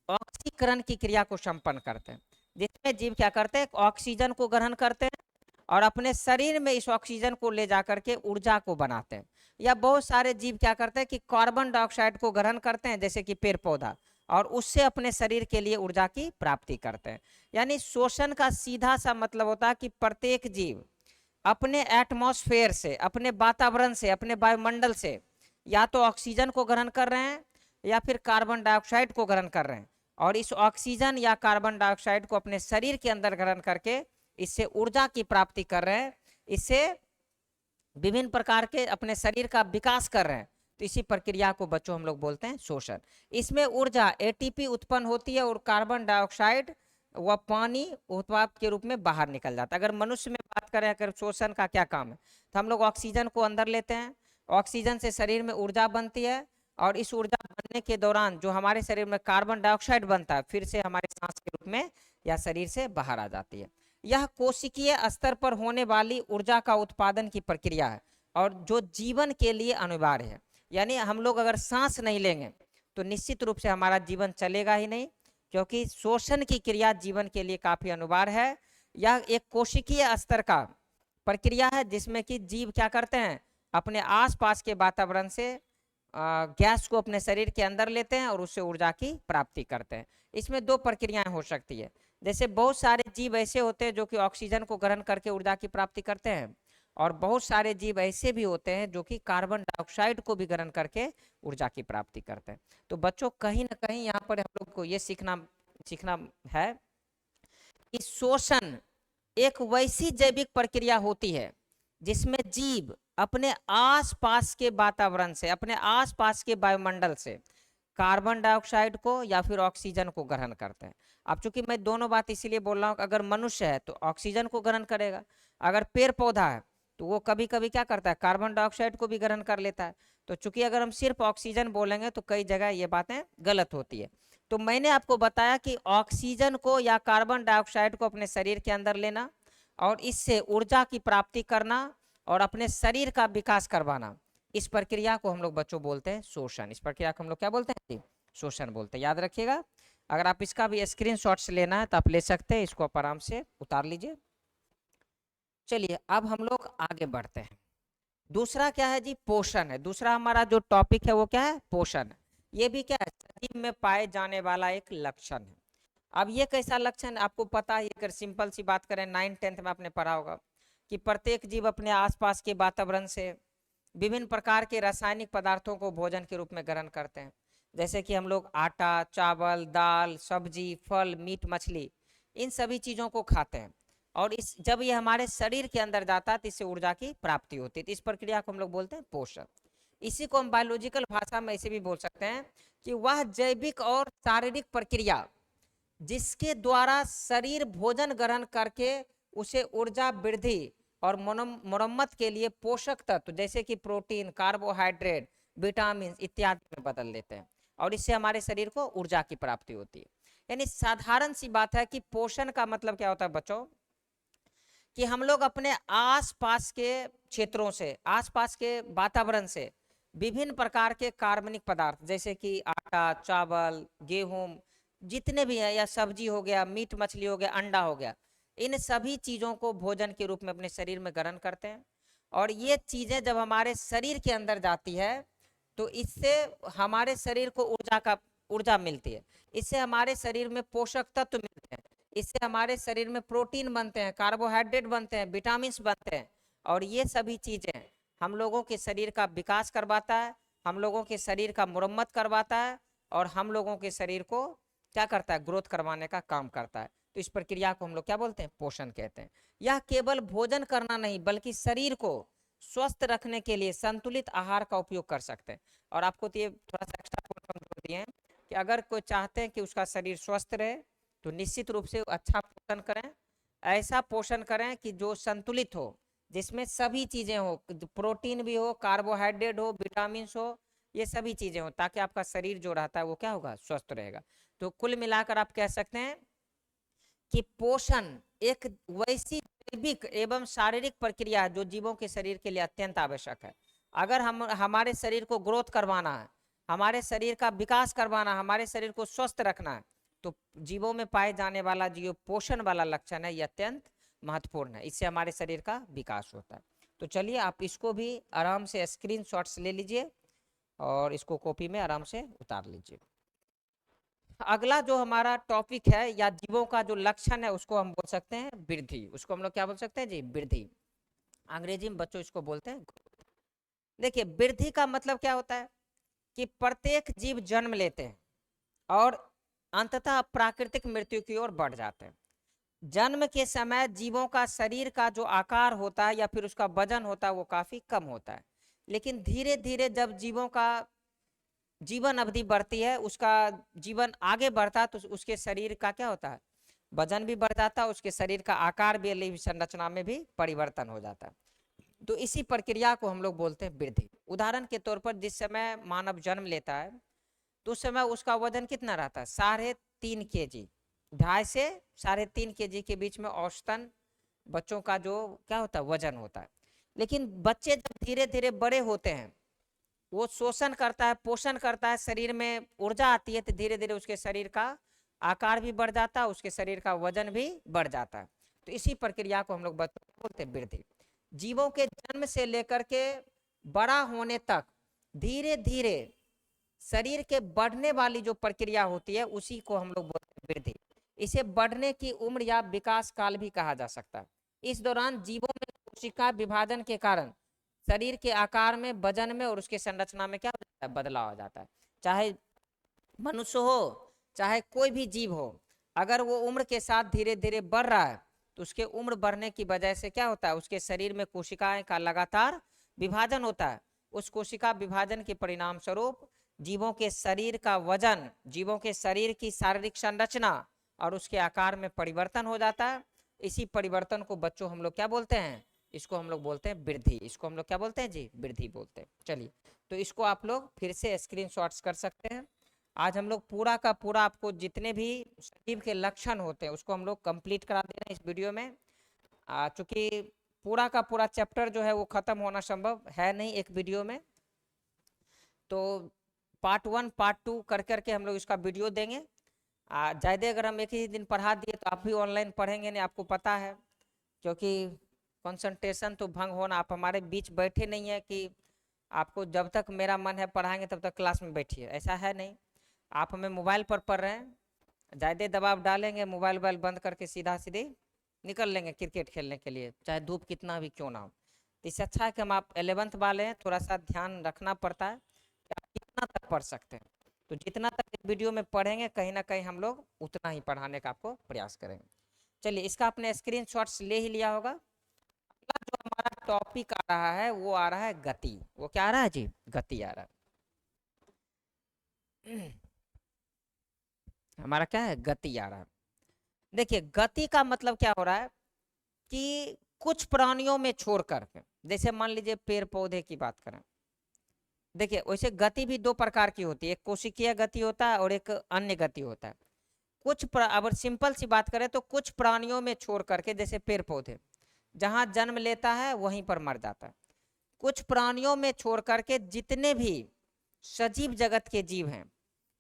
ऑक्सीकरण की क्रिया को संपन्न करते हैं। जिसमें जीव क्या करते हैं, ऑक्सीजन को ग्रहण करते हैं और अपने शरीर में इस ऑक्सीजन को ले जाकर के ऊर्जा को बनाते हैं। या बहुत सारे जीव क्या करते हैं कि कार्बन डाइऑक्साइड को ग्रहण करते हैं, जैसे कि पेड़ पौधा, और उससे अपने शरीर के लिए ऊर्जा की प्राप्ति करते हैं। यानी शोषण का सीधा सा मतलब होता है कि प्रत्येक जीव अपने एटमॉस्फेयर से, अपने वातावरण से, अपने वायुमंडल से या तो ऑक्सीजन को ग्रहण कर रहे हैं या फिर कार्बन डाइऑक्साइड को ग्रहण कर रहे हैं, और इस ऑक्सीजन या कार्बन डाइऑक्साइड को अपने शरीर के अंदर ग्रहण करके इससे ऊर्जा की प्राप्ति कर रहे हैं, इससे विभिन्न प्रकार के अपने शरीर का विकास कर रहे हैं। तो इसी प्रक्रिया को बच्चों हम लोग बोलते हैं शोषण। इसमें ऊर्जा एटीपी उत्पन्न होती है और कार्बन डाइऑक्साइड व पानी उत्पाद के रूप में बाहर निकल जाता है। अगर मनुष्य में बात करें, अगर शोषण का क्या काम है, तो हम लोग ऑक्सीजन को अंदर लेते हैं, ऑक्सीजन से शरीर में ऊर्जा बनती है, और इस ऊर्जा बनने के दौरान जो हमारे शरीर में कार्बन डाइऑक्साइड बनता है फिर से हमारे सांस के रूप में या शरीर से बाहर आ जाती है। यह कोशिकीय स्तर पर होने वाली ऊर्जा का उत्पादन की प्रक्रिया है और जो जीवन के लिए अनिवार्य है। यानी हम लोग अगर सांस नहीं लेंगे तो निश्चित रूप से हमारा जीवन चलेगा ही नहीं, क्योंकि शोषण की क्रिया जीवन के लिए काफी अनिवार्य है। यह एक कोशिकीय स्तर का प्रक्रिया है जिसमें कि जीव क्या करते हैं, अपने आसपास के वातावरण से गैस को अपने शरीर के अंदर लेते हैं और उससे ऊर्जा की प्राप्ति करते हैं। इसमें दो प्रक्रियाएं हो सकती है। जैसे बहुत सारे जीव ऐसे होते हैं जो कि ऑक्सीजन को ग्रहण करके ऊर्जा की प्राप्ति करते हैं, और बहुत सारे जीव ऐसे भी होते हैं जो कि कार्बन डाइऑक्साइड को भी ग्रहण करके ऊर्जा की प्राप्ति करते हैं। तो बच्चों कहीं ना कहीं यहाँ पर हम लोग को ये सीखना है कि शोषण एक वैसी जैविक प्रक्रिया होती है जिसमें जीव अपने आसपास के वातावरण से, अपने आसपास के वायुमंडल से कार्बन डाइऑक्साइड को या फिर ऑक्सीजन को ग्रहण करते हैं। अब चूंकि मैं दोनों बात इसीलिए बोल रहा हूँ, अगर मनुष्य है तो ऑक्सीजन को ग्रहण करेगा, अगर पेड़ पौधा है तो वो कभी कभी क्या करता है, कार्बन डाइऑक्साइड को भी ग्रहण कर लेता है। तो चूंकि अगर हम सिर्फ ऑक्सीजन बोलेंगे तो कई जगह ये बातें गलत होती है। तो मैंने आपको बताया कि ऑक्सीजन को या कार्बन डाइऑक्साइड को अपने शरीर के अंदर लेना और इससे ऊर्जा की प्राप्ति करना और अपने शरीर का विकास करवाना, इस प्रक्रिया को हम लोग बच्चों बोलते हैं शोषण। इस प्रक्रिया को हम लोग क्या बोलते हैं, शोषण बोलते हैं। याद रखिएगा। अगर आप इसका भी स्क्रीनशॉट्स लेना है तो आप ले सकते हैं, इसको आप आराम से उतार लीजिए। चलिए अब हम लोग आगे बढ़ते हैं। दूसरा क्या है जी, पोषण है। दूसरा हमारा जो टॉपिक है वो क्या है, पोषण। ये भी क्या है, शरीर में पाए जाने वाला एक लक्षण है। अब ये कैसा लक्षण, आपको पता है, अगर सिंपल सी बात करें, 9th-10th में आपने पढ़ा होगा कि प्रत्येक जीव अपने आसपास के वातावरण से विभिन्न प्रकार के रासायनिक पदार्थों को भोजन के रूप में ग्रहण करते हैं। जैसे कि हम लोग आटा, चावल, दाल, सब्जी, फल, मीट, मछली, इन सभी चीज़ों को खाते हैं, और इस जब ये हमारे शरीर के अंदर जाता है तो इससे ऊर्जा की प्राप्ति होती है। तो इस प्रक्रिया को हम लोग बोलते हैं पोषण। इसी को हम बायोलॉजिकल भाषा में ऐसे भी बोल सकते हैं कि वह जैविक और शारीरिक प्रक्रिया जिसके द्वारा शरीर भोजन ग्रहण करके उसे ऊर्जा वृद्धि और मरम्मत के लिए पोषक तत्व जैसे कि प्रोटीन, कार्बोहाइड्रेट, विटामिन इत्यादि में बदल देते हैं, और इससे हमारे शरीर को ऊर्जा की प्राप्ति होती है। यानी साधारण सी बात है कि पोषण का मतलब क्या होता है बच्चों, कि हम लोग अपने आसपास के क्षेत्रों से, आसपास के वातावरण से विभिन्न प्रकार के कार्बनिक पदार्थ जैसे कि आटा, चावल, गेहूं, जितने भी है, या सब्जी हो गया, मीट मछली हो गया, अंडा हो गया, इन सभी चीज़ों को भोजन के रूप में अपने शरीर में ग्रहण करते हैं। और ये चीज़ें जब हमारे शरीर के अंदर जाती है तो इससे हमारे शरीर को ऊर्जा मिलती है, इससे हमारे शरीर में पोषक तत्व मिलते हैं, इससे हमारे शरीर में प्रोटीन बनते हैं, कार्बोहाइड्रेट बनते हैं, विटामिन बनते हैं, और ये सभी चीज़ें हम लोगों के शरीर का विकास करवाता है, हम लोगों के शरीर का मुरम्मत करवाता है, और हम लोगों के शरीर को क्या करता है, ग्रोथ करवाने का काम करता है। तो इस प्रक्रिया को हम लोग क्या बोलते हैं, पोषण कहते हैं। यह केवल भोजन करना नहीं बल्कि शरीर को स्वस्थ रखने के लिए संतुलित आहार का उपयोग कर सकते हैं। और आपको तो ये थोड़ा सा एक्स्ट्रा पॉइंट जोड़ दिए हैं कि अगर कोई चाहते हैं कि उसका शरीर स्वस्थ रहे तो निश्चित रूप से अच्छा पोषण करें, ऐसा पोषण करें कि जो संतुलित हो, जिसमें सभी चीजें हो, प्रोटीन भी हो, कार्बोहाइड्रेट हो, विटामिन हो, ये सभी चीजें हो, ताकि आपका शरीर जो रहता है वो क्या होगा, स्वस्थ रहेगा। तो कुल मिलाकर आप कह सकते हैं कि पोषण एक वैसी जैविक एवं शारीरिक प्रक्रिया है जो जीवों के शरीर के लिए अत्यंत आवश्यक है। अगर हम हमारे शरीर को ग्रोथ करवाना है, हमारे शरीर का विकास करवाना है, हमारे शरीर को स्वस्थ रखना है, तो जीवों में पाए जाने वाला जो पोषण वाला लक्षण है ये अत्यंत महत्वपूर्ण है। इससे हमारे शरीर का विकास होता है। तो चलिए आप इसको भी आराम से स्क्रीनशॉट्स ले लीजिए और इसको कॉपी में आराम से उतार लीजिए। अगला जो हमारा टॉपिक है या जीवों का जो लक्षण है उसको हम बोल सकते हैं वृद्धि। उसको हम लोग क्या बोल सकते हैं जी, वृद्धि। अंग्रेजी में बच्चों इसको बोलते हैं। देखिए वृद्धि का मतलब क्या होता है कि प्रत्येक जीव जन्म लेते हैं और अंततः प्राकृतिक मृत्यु की ओर बढ़ जाते हैं। जन्म के समय जीवों का शरीर का जो आकार होता है या फिर उसका वजन होता है वो काफी कम होता है, लेकिन धीरे धीरे जब जीवों का जीवन अवधि बढ़ती है, उसका जीवन आगे बढ़ता है, तो उसके शरीर का क्या होता है, वजन भी बढ़ जाता है, उसके शरीर का आकार भी, संरचना में भी परिवर्तन हो जाता है। तो इसी प्रक्रिया को हम लोग बोलते हैं वृद्धि। उदाहरण के तौर पर जिस समय मानव जन्म लेता है तो उस समय उसका वजन कितना रहता है, 3.5 kg, 2.5 से 3.5 kg के बीच में औसतन बच्चों का जो क्या होता है, वजन होता है। लेकिन बच्चे जब धीरे धीरे बड़े होते हैं, वो शोषण करता है, पोषण करता है, शरीर में ऊर्जा आती है, तो धीरे धीरे उसके शरीर का आकार भी बढ़ जाता है, उसके शरीर का वजन भी बढ़ जाता है। तो इसी प्रक्रिया को हम लोग बोलते हैं वृद्धि। जीवों के जन्म से लेकर के बड़ा होने तक धीरे धीरे शरीर के बढ़ने वाली जो प्रक्रिया होती है उसी को हम लोग बोलते हैं वृद्धि। इसे बढ़ने की उम्र या विकास काल भी कहा जा सकता है। इस दौरान जीवों में कोशिका विभाजन के कारण शरीर के आकार में, वजन में और उसके संरचना में क्या हो जाता है, बदलाव हो जाता है। चाहे मनुष्य हो चाहे कोई भी जीव हो, अगर वो उम्र के साथ धीरे धीरे बढ़ रहा है तो उसके उम्र बढ़ने की वजह से क्या होता है, उसके शरीर में कोशिकाएं का लगातार विभाजन होता है। उस कोशिका विभाजन के परिणाम स्वरूप जीवों के शरीर का वजन, जीवों के शरीर की शारीरिक संरचना और उसके आकार में परिवर्तन हो जाता है। इसी परिवर्तन को बच्चों हम लोग क्या बोलते हैं, इसको हम लोग बोलते हैं वृद्धि। इसको हम लोग क्या बोलते हैं जी, वृद्धि बोलते हैं। चलिए तो इसको आप लोग फिर से स्क्रीनशॉट्स कर सकते हैं। आज हम लोग पूरा का पूरा आपको जितने भी शरीर के लक्षण होते हैं उसको हम लोग कंप्लीट करा दे रहे हैं इस वीडियो में। चूंकि पूरा का पूरा चैप्टर जो है वो खत्म होना संभव है नहीं एक वीडियो में, तो पार्ट 1 पार्ट 2 कर करके हम लोग इसका वीडियो देंगे। ज़्यादा अगर हम एक ही दिन पढ़ा दिए तो आप भी ऑनलाइन पढ़ेंगे नहीं, आपको पता है, क्योंकि कंसंट्रेशन तो भंग होना। आप हमारे बीच बैठे नहीं है कि आपको जब तक मेरा मन है पढ़ाएंगे तब तक क्लास में बैठिए, ऐसा है नहीं। आप हमें मोबाइल पर पढ़ रहे हैं, ज़्यादा दबाव डालेंगे मोबाइल वोबाइल बंद करके सीधा सीधे निकल लेंगे क्रिकेट खेलने के लिए, चाहे धूप कितना भी क्यों ना हो। तो इससे अच्छा है कि हम, आप 11th वाले हैं, थोड़ा सा ध्यान रखना पड़ता है कि आप कितना तक पढ़ सकते हैं। तो जितना तक इस वीडियो में पढ़ेंगे कहीं ना कहीं हम लोग उतना ही पढ़ाने का आपको प्रयास करेंगे। चलिए इसका आपने स्क्रीनशॉट्स ले ही लिया होगा। अगला जो हमारा टॉपिक आ रहा है वो आ रहा है गति। वो क्या आ रहा है जी, गति आ रहा है। हमारा क्या है, गति आ रहा है। देखिए गति का मतलब क्या हो रहा है कि कुछ प्राणियों में छोड़ करके, जैसे मान लीजिए पेड़ पौधे की बात करें, देखिए वैसे गति भी दो प्रकार की होती है, एक कोशिकीय गति होता है और एक अन्य गति होता है। अगर सिंपल सी बात करें तो कुछ प्राणियों में छोड़ करके, जैसे पेड़ पौधे जहां जन्म लेता है वहीं पर मर जाता है। कुछ प्राणियों में छोड़ करके जितने भी सजीव जगत के जीव हैं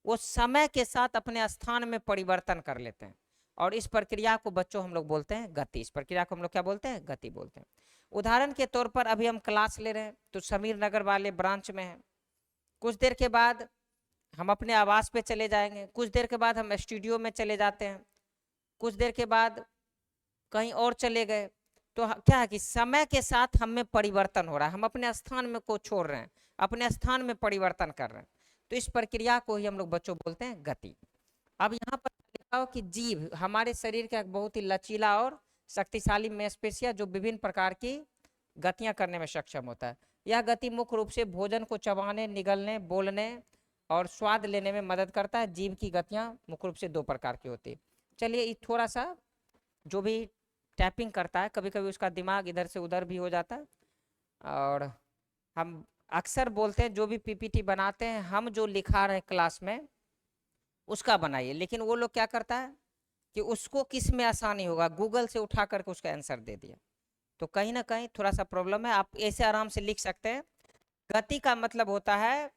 वो समय के साथ अपने स्थान में परिवर्तन कर लेते हैं, और इस प्रक्रिया को बच्चों हम लोग बोलते हैं गति। इस प्रक्रिया को हम लोग क्या बोलते हैं, गति बोलते हैं। उदाहरण के तौर पर अभी हम क्लास ले रहे हैं तो समीर नगर वाले ब्रांच में हैं, कुछ देर के बाद हम अपने आवास पे चले जाएंगे, कुछ देर के बाद हम स्टूडियो में चले जाते हैं, कुछ देर के बाद कहीं और चले गए। तो क्या है कि समय के साथ हम में परिवर्तन हो रहा है, हम अपने स्थान में को छोड़ रहे हैं, अपने स्थान में परिवर्तन कर रहे हैं। तो इस प्रक्रिया को ही हम लोग बच्चों बोलते हैं गति। अब यहाँ पर लिखा हो कि जीव हमारे शरीर का एक बहुत ही लचीला और शक्तिशाली मांसपेशियां जो विभिन्न प्रकार की गतियां करने में सक्षम होता है। यह गति मुख्य रूप से भोजन को चबाने, निगलने, बोलने और स्वाद लेने में मदद करता है। जीव की गतियां मुख्य रूप से 2 प्रकार की होती है। चलिए थोड़ा सा जो भी टैपिंग करता है, कभी कभी उसका दिमाग इधर से उधर भी हो जाता है। और हम अक्सर बोलते हैं जो भी पीपीटी बनाते हैं, हम जो लिखा रहे हैं क्लास में उसका बनाइए, लेकिन वो लोग क्या करता है कि उसको किस में आसानी होगा, गूगल से उठा करके उसका आंसर दे दिया। तो कहीं ना कहीं थोड़ा सा प्रॉब्लम है। आप ऐसे आराम से लिख सकते हैं। गति का मतलब होता है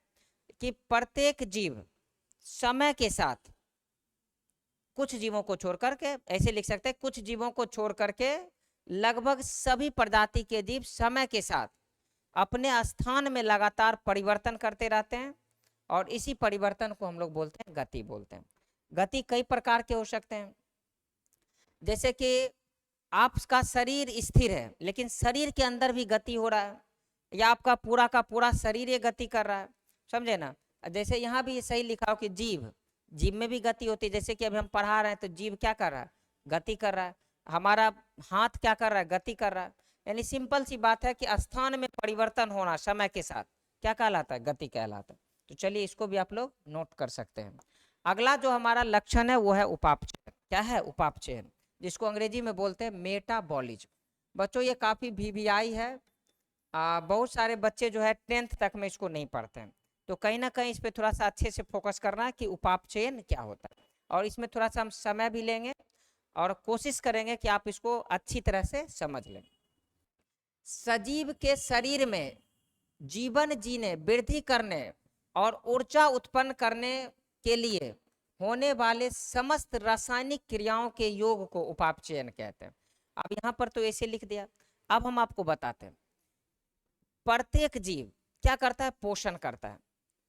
कि प्रत्येक जीव समय के साथ, कुछ जीवों को छोड़ करके, ऐसे लिख सकते हैं, कुछ जीवों को छोड़ करके लगभग सभी प्रजाति के जीव समय के साथ अपने स्थान में लगातार परिवर्तन करते रहते हैं, और इसी परिवर्तन को हम लोग बोलते हैं गति बोलते हैं। गति कई प्रकार के हो सकते हैं, जैसे कि आपका शरीर स्थिर है लेकिन शरीर के अंदर भी गति हो रहा है, या आपका पूरा का पूरा शरीर ये गति कर रहा है, समझे ना। जैसे यहाँ भी सही लिखा हो कि जीव, जीव में भी गति होती है। जैसे कि अभी हम पढ़ा रहे हैं तो जीव क्या कर रहा है, गति कर रहा है। हमारा हाथ क्या कर रहा है, गति कर रहा है। यानी सिंपल सी बात है कि स्थान में परिवर्तन होना समय के साथ क्या कहलाता है, गति कहलाता है। तो चलिए इसको भी आप लोग नोट कर सकते हैं। अगला जो हमारा लक्षण है वो है उपापचयन। क्या है उपापचयन, जिसको अंग्रेजी में बोलते हैं मेटाबॉलिज्म। बच्चों ये काफ़ी वीवीआई है, बहुत सारे बच्चे जो है 10th तक में इसको नहीं पढ़ते हैं। तो कहीं ना कहीं इस पर थोड़ा सा अच्छे से फोकस करना है कि उपापचयन क्या होता है, और इसमें थोड़ा सा हम समय भी लेंगे और कोशिश करेंगे कि आप इसको अच्छी तरह से समझ लें। सजीव के शरीर में जीवन जीने, वृद्धि करने और ऊर्जा उत्पन्न करने के लिए होने वाले समस्त रासायनिक क्रियाओं के योग को उपापचयन कहते हैं। अब यहाँ पर तो ऐसे लिख दिया। अब हम आपको बताते हैं, प्रत्येक जीव क्या करता है, पोषण करता है,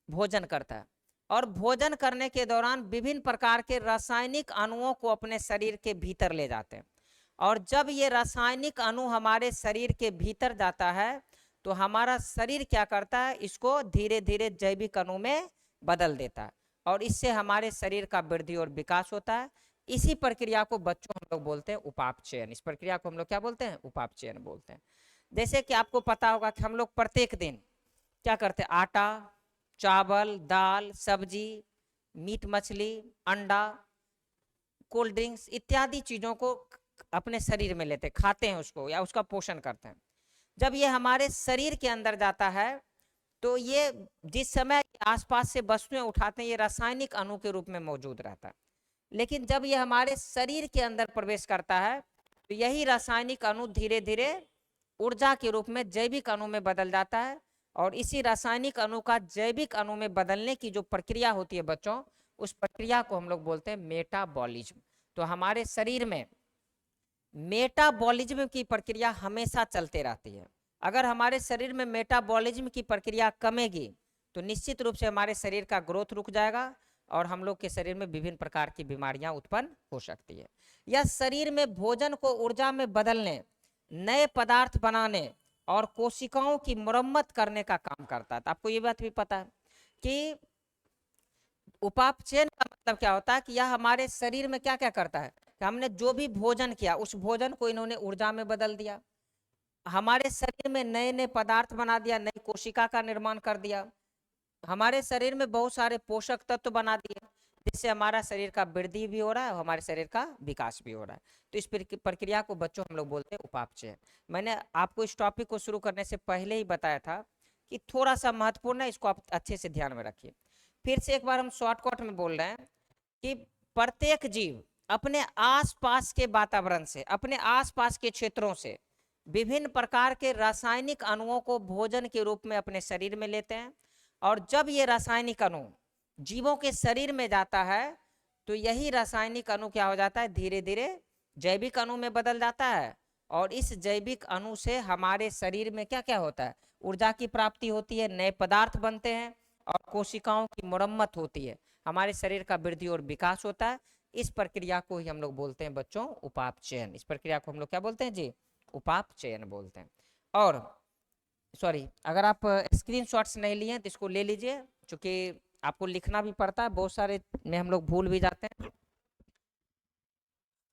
भोजन करता है, और भोजन करने के दौरान विभिन्न प्रकार के रासायनिक अणुओं को अपने शरीर के भीतर ले जाते हैं। और जब ये रासायनिक अणु हमारे शरीर के भीतर जाता है तो हमारा शरीर क्या करता है, इसको धीरे धीरे जैविक अणु में बदल देता है, और इससे हमारे शरीर का वृद्धि और विकास होता है। इसी प्रक्रिया को बच्चों हम लोग बोलते हैं उपापचयन। इस प्रक्रिया को हम लोग क्या बोलते हैं, उपापचयन बोलते हैं। जैसे कि आपको पता होगा कि हम लोग प्रत्येक दिन क्या करते हैं, आटा, चावल, दाल, सब्जी, मीट मछली, अंडा, कोल्ड ड्रिंक्स इत्यादि चीज़ों को अपने शरीर में लेते, खाते हैं उसको, या उसका पोषण करते हैं। जब ये हमारे शरीर के अंदर जाता है तो ये जिस समय आसपास से वस्तुएं उठाते हैं ये रासायनिक अणु के रूप में मौजूद रहता है। लेकिन जब ये हमारे शरीर के अंदर प्रवेश करता है तो यही रासायनिक अणु धीरे धीरे ऊर्जा के रूप में जैविक अणु में बदल जाता है, और इसी रासायनिक अणु का जैविक अणु में बदलने की जो प्रक्रिया होती है बच्चों, उस प्रक्रिया को हम लोग बोलते हैं मेटाबॉलिज्म। तो हमारे शरीर में मेटाबॉलिज्म की प्रक्रिया हमेशा चलते रहती है। अगर हमारे शरीर में मेटाबॉलिज्म की प्रक्रिया कमेगी तो निश्चित रूप से हमारे शरीर का ग्रोथ रुक जाएगा, और हम लोग के शरीर में विभिन्न प्रकार की बीमारियां उत्पन्न हो सकती है। यह शरीर में भोजन को ऊर्जा में बदलने, नए पदार्थ बनाने और कोशिकाओं की मरम्मत करने का काम करता है। तो आपको ये बात भी पता है कि उपापचयन का मतलब क्या होता है कि यह हमारे शरीर में क्या क्या करता है कि हमने जो भी भोजन किया उस भोजन को इन्होंने ऊर्जा में बदल दिया, हमारे शरीर में नए नए पदार्थ बना दिया, नई कोशिका का निर्माण कर दिया, हमारे शरीर में बहुत सारे पोषक तत्व बना दिए, जिससे हमारा शरीर का वृद्धि भी हो रहा है और हमारे शरीर का विकास भी हो रहा है। तो इस प्रक्रिया को बच्चों हम लोग बोलते हैं उपापचयन। मैंने आपको इस टॉपिक को शुरू करने से पहले ही बताया था कि थोड़ा सा महत्वपूर्ण है, इसको आप अच्छे से ध्यान में रखिए। फिर से एक बार हम शॉर्टकट में बोल रहे हैं कि प्रत्येक जीव अपने आसपास के वातावरण से, अपने आसपास के क्षेत्रों से विभिन्न प्रकार के रासायनिक अणुओं को भोजन के रूप में अपने शरीर में लेते हैं, और जब ये रासायनिक अणु जीवों के शरीर में जाता है तो यही रासायनिक अणु क्या हो जाता है, धीरे धीरे जैविक अणु में बदल जाता है, और इस जैविक अणु से हमारे शरीर में क्या क्या होता है, ऊर्जा की प्राप्ति होती है, नए पदार्थ बनते हैं, और कोशिकाओं की मरम्मत होती है, हमारे शरीर का वृद्धि और विकास होता है। इस प्रक्रिया को ही हम लोग बोलते हैं बच्चों उपापचयन। इस प्रक्रिया को हम लोग क्या बोलते हैं जी, उपापचयन बोलते हैं। और सॉरी, अगर आप स्क्रीनशॉट्स नहीं लिए तो इसको ले लीजिए, क्योंकि आपको लिखना भी पड़ता है, बहुत सारे में हम लोग भूल भी जाते हैं।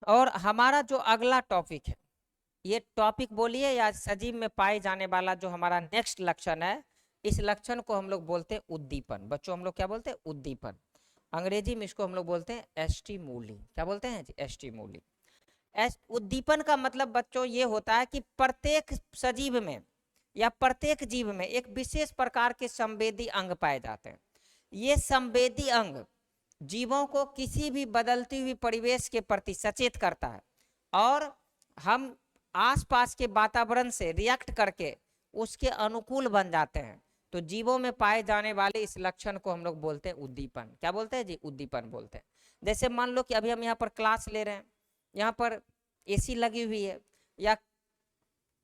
और हमारा जो अगला टॉपिक है, ये टॉपिक बोलिए या सजीव में पाए जाने वाला जो हमारा नेक्स्ट लक्षण है, इस लक्षण को हम लोग बोलते हैं उद्दीपन। बच्चों हम लोग क्या बोलते हैं, उद्दीपन। अंग्रेजी में इसको हम लोग बोलते हैं एस्टिमुली। क्या बोलते हैं जी, एस्टिमुली। उद्दीपन का मतलब बच्चों ये होता है कि प्रत्येक सजीव में या प्रत्येक जीव में एक विशेष प्रकार के संवेदी अंग पाए जाते हैं। ये संवेदी अंग जीवों को किसी भी बदलती हुई परिवेश के प्रति सचेत करता है और हम आसपास के वातावरण से रिएक्ट करके उसके अनुकूल बन जाते हैं। तो जीवों में पाए जाने वाले इस लक्षण को हम लोग बोलते हैं उद्दीपन। क्या बोलते हैं जी? उद्दीपन बोलते हैं। जैसे मान लो कि अभी हम यहाँ पर क्लास ले रहे हैं, यहाँ पर एसी लगी हुई है या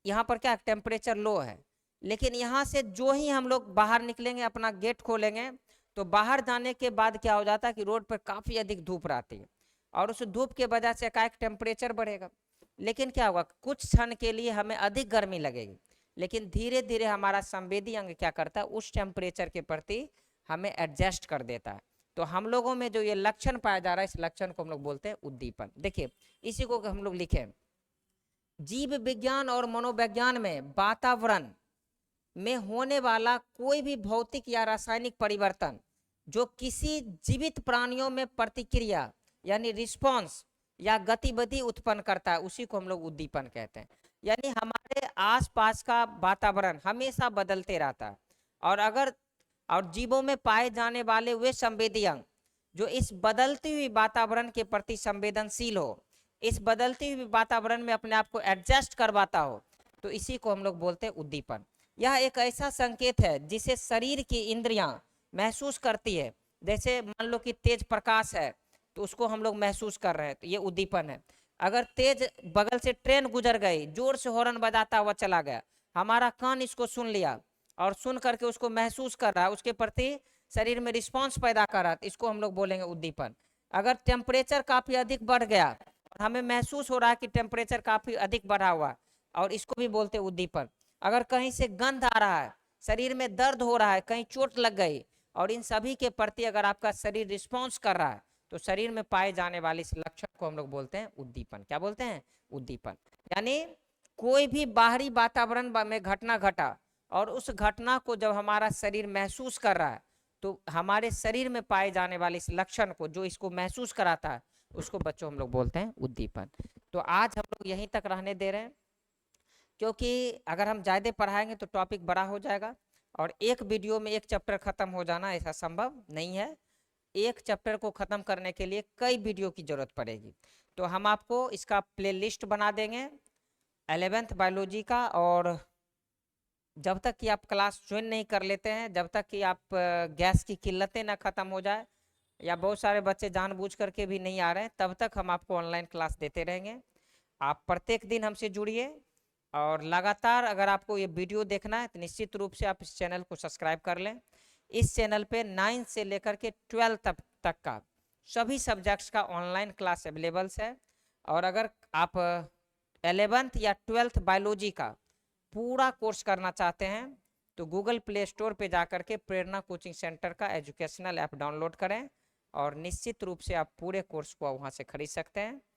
यहाँ पर क्या टेम्परेचर लो है, लेकिन यहाँ से जो ही हम लोग बाहर निकलेंगे, अपना गेट खोलेंगे, तो बाहर जाने के बाद क्या हो जाता है कि रोड पर काफ़ी अधिक धूप रहती है और उस धूप के वजह से एकाएक टेम्परेचर बढ़ेगा। लेकिन क्या होगा, कुछ क्षण के लिए हमें अधिक गर्मी लगेगी, लेकिन धीरे धीरे हमारा संवेदी अंग क्या करता है, उस टेम्परेचर के प्रति हमें एडजस्ट कर देता है। तो हम लोगों में जो ये लक्षण पाया जा रहा है, इस लक्षण को हम लोग बोलते हैं उद्दीपन। देखिए इसी को हम लोग लिखे, जीव विज्ञान और मनोविज्ञान में वातावरण में होने वाला कोई भी भौतिक या रासायनिक परिवर्तन जो किसी जीवित प्राणियों में प्रतिक्रिया यानी रिस्पॉन्स या गतिविधि उत्पन्न करता है, उसी को हम लोग उद्दीपन कहते हैं। यानी हमारे आसपास का वातावरण हमेशा बदलते रहता है और जीवों में पाए जाने वाले वे संवेदी अंग जो इस बदलती हुई वातावरण के प्रति संवेदनशील हो, इस बदलती हुई वातावरण में अपने आप को एडजस्ट करवाता हो, तो इसी को हम लोग बोलते हैं उद्दीपन। यह एक ऐसा संकेत है जिसे शरीर की इंद्रियां महसूस करती है। जैसे मान लो कि तेज प्रकाश है तो उसको हम लोग महसूस कर रहे हैं, तो ये उद्दीपन है। अगर तेज बगल से ट्रेन गुजर गई, जोर से हॉर्न बजाता हुआ चला गया, हमारा कान इसको सुन लिया और सुन करके उसको महसूस कर रहा है, उसके प्रति शरीर में रिस्पॉन्स पैदा कर रहा है, तो इसको हम लोग बोलेंगे उद्दीपन। अगर टेम्परेचर काफ़ी अधिक बढ़ गया और हमें महसूस हो रहा है कि टेम्परेचर काफ़ी अधिक बढ़ा हुआ, और इसको भी बोलते हैं उद्दीपन। अगर कहीं से गंध आ रहा है, शरीर में दर्द हो रहा है, कहीं चोट लग गई, और इन सभी के प्रति अगर आपका शरीर रिस्पॉन्स कर रहा है, तो शरीर में पाए जाने वाले इस लक्षण को हम लोग बोलते हैं उद्दीपन। क्या बोलते हैं? उद्दीपन। यानी कोई भी बाहरी वातावरण में घटना घटा और उस घटना को जब हमारा शरीर महसूस कर रहा है, तो हमारे शरीर में पाए जाने वाले इस लक्षण को जो इसको महसूस कराता है, उसको बच्चों हम लोग बोलते हैं उद्दीपन। तो आज हम लोग यहीं तक रहने दे रहे हैं, क्योंकि अगर हम ज़्यादा पढ़ाएंगे तो टॉपिक बड़ा हो जाएगा और एक वीडियो में एक चैप्टर ख़त्म हो जाना ऐसा संभव नहीं है। एक चैप्टर को ख़त्म करने के लिए कई वीडियो की ज़रूरत पड़ेगी। तो हम आपको इसका प्लेलिस्ट बना देंगे 11th बायोलॉजी का, और जब तक कि आप क्लास ज्वाइन नहीं कर लेते हैं, जब तक कि आप गैस की किल्लतें ना ख़त्म हो जाए, या बहुत सारे बच्चे जानबूझ करके भी नहीं आ रहे हैं, तब तक हम आपको ऑनलाइन क्लास देते रहेंगे। आप प्रत्येक दिन हमसे जुड़िए और लगातार अगर आपको ये वीडियो देखना है तो निश्चित रूप से आप इस चैनल को सब्सक्राइब कर लें। इस चैनल पे 9 से लेकर के 12 तक का सभी सब्जेक्ट्स का ऑनलाइन क्लास अवेलेबल्स है। और अगर आप 11th या 12th बायोलॉजी का पूरा कोर्स करना चाहते हैं तो गूगल प्ले स्टोर पे जाकर के प्रेरणा कोचिंग सेंटर का एजुकेशनल ऐप डाउनलोड करें और निश्चित रूप से आप पूरे कोर्स को वहाँ से खरीद सकते हैं।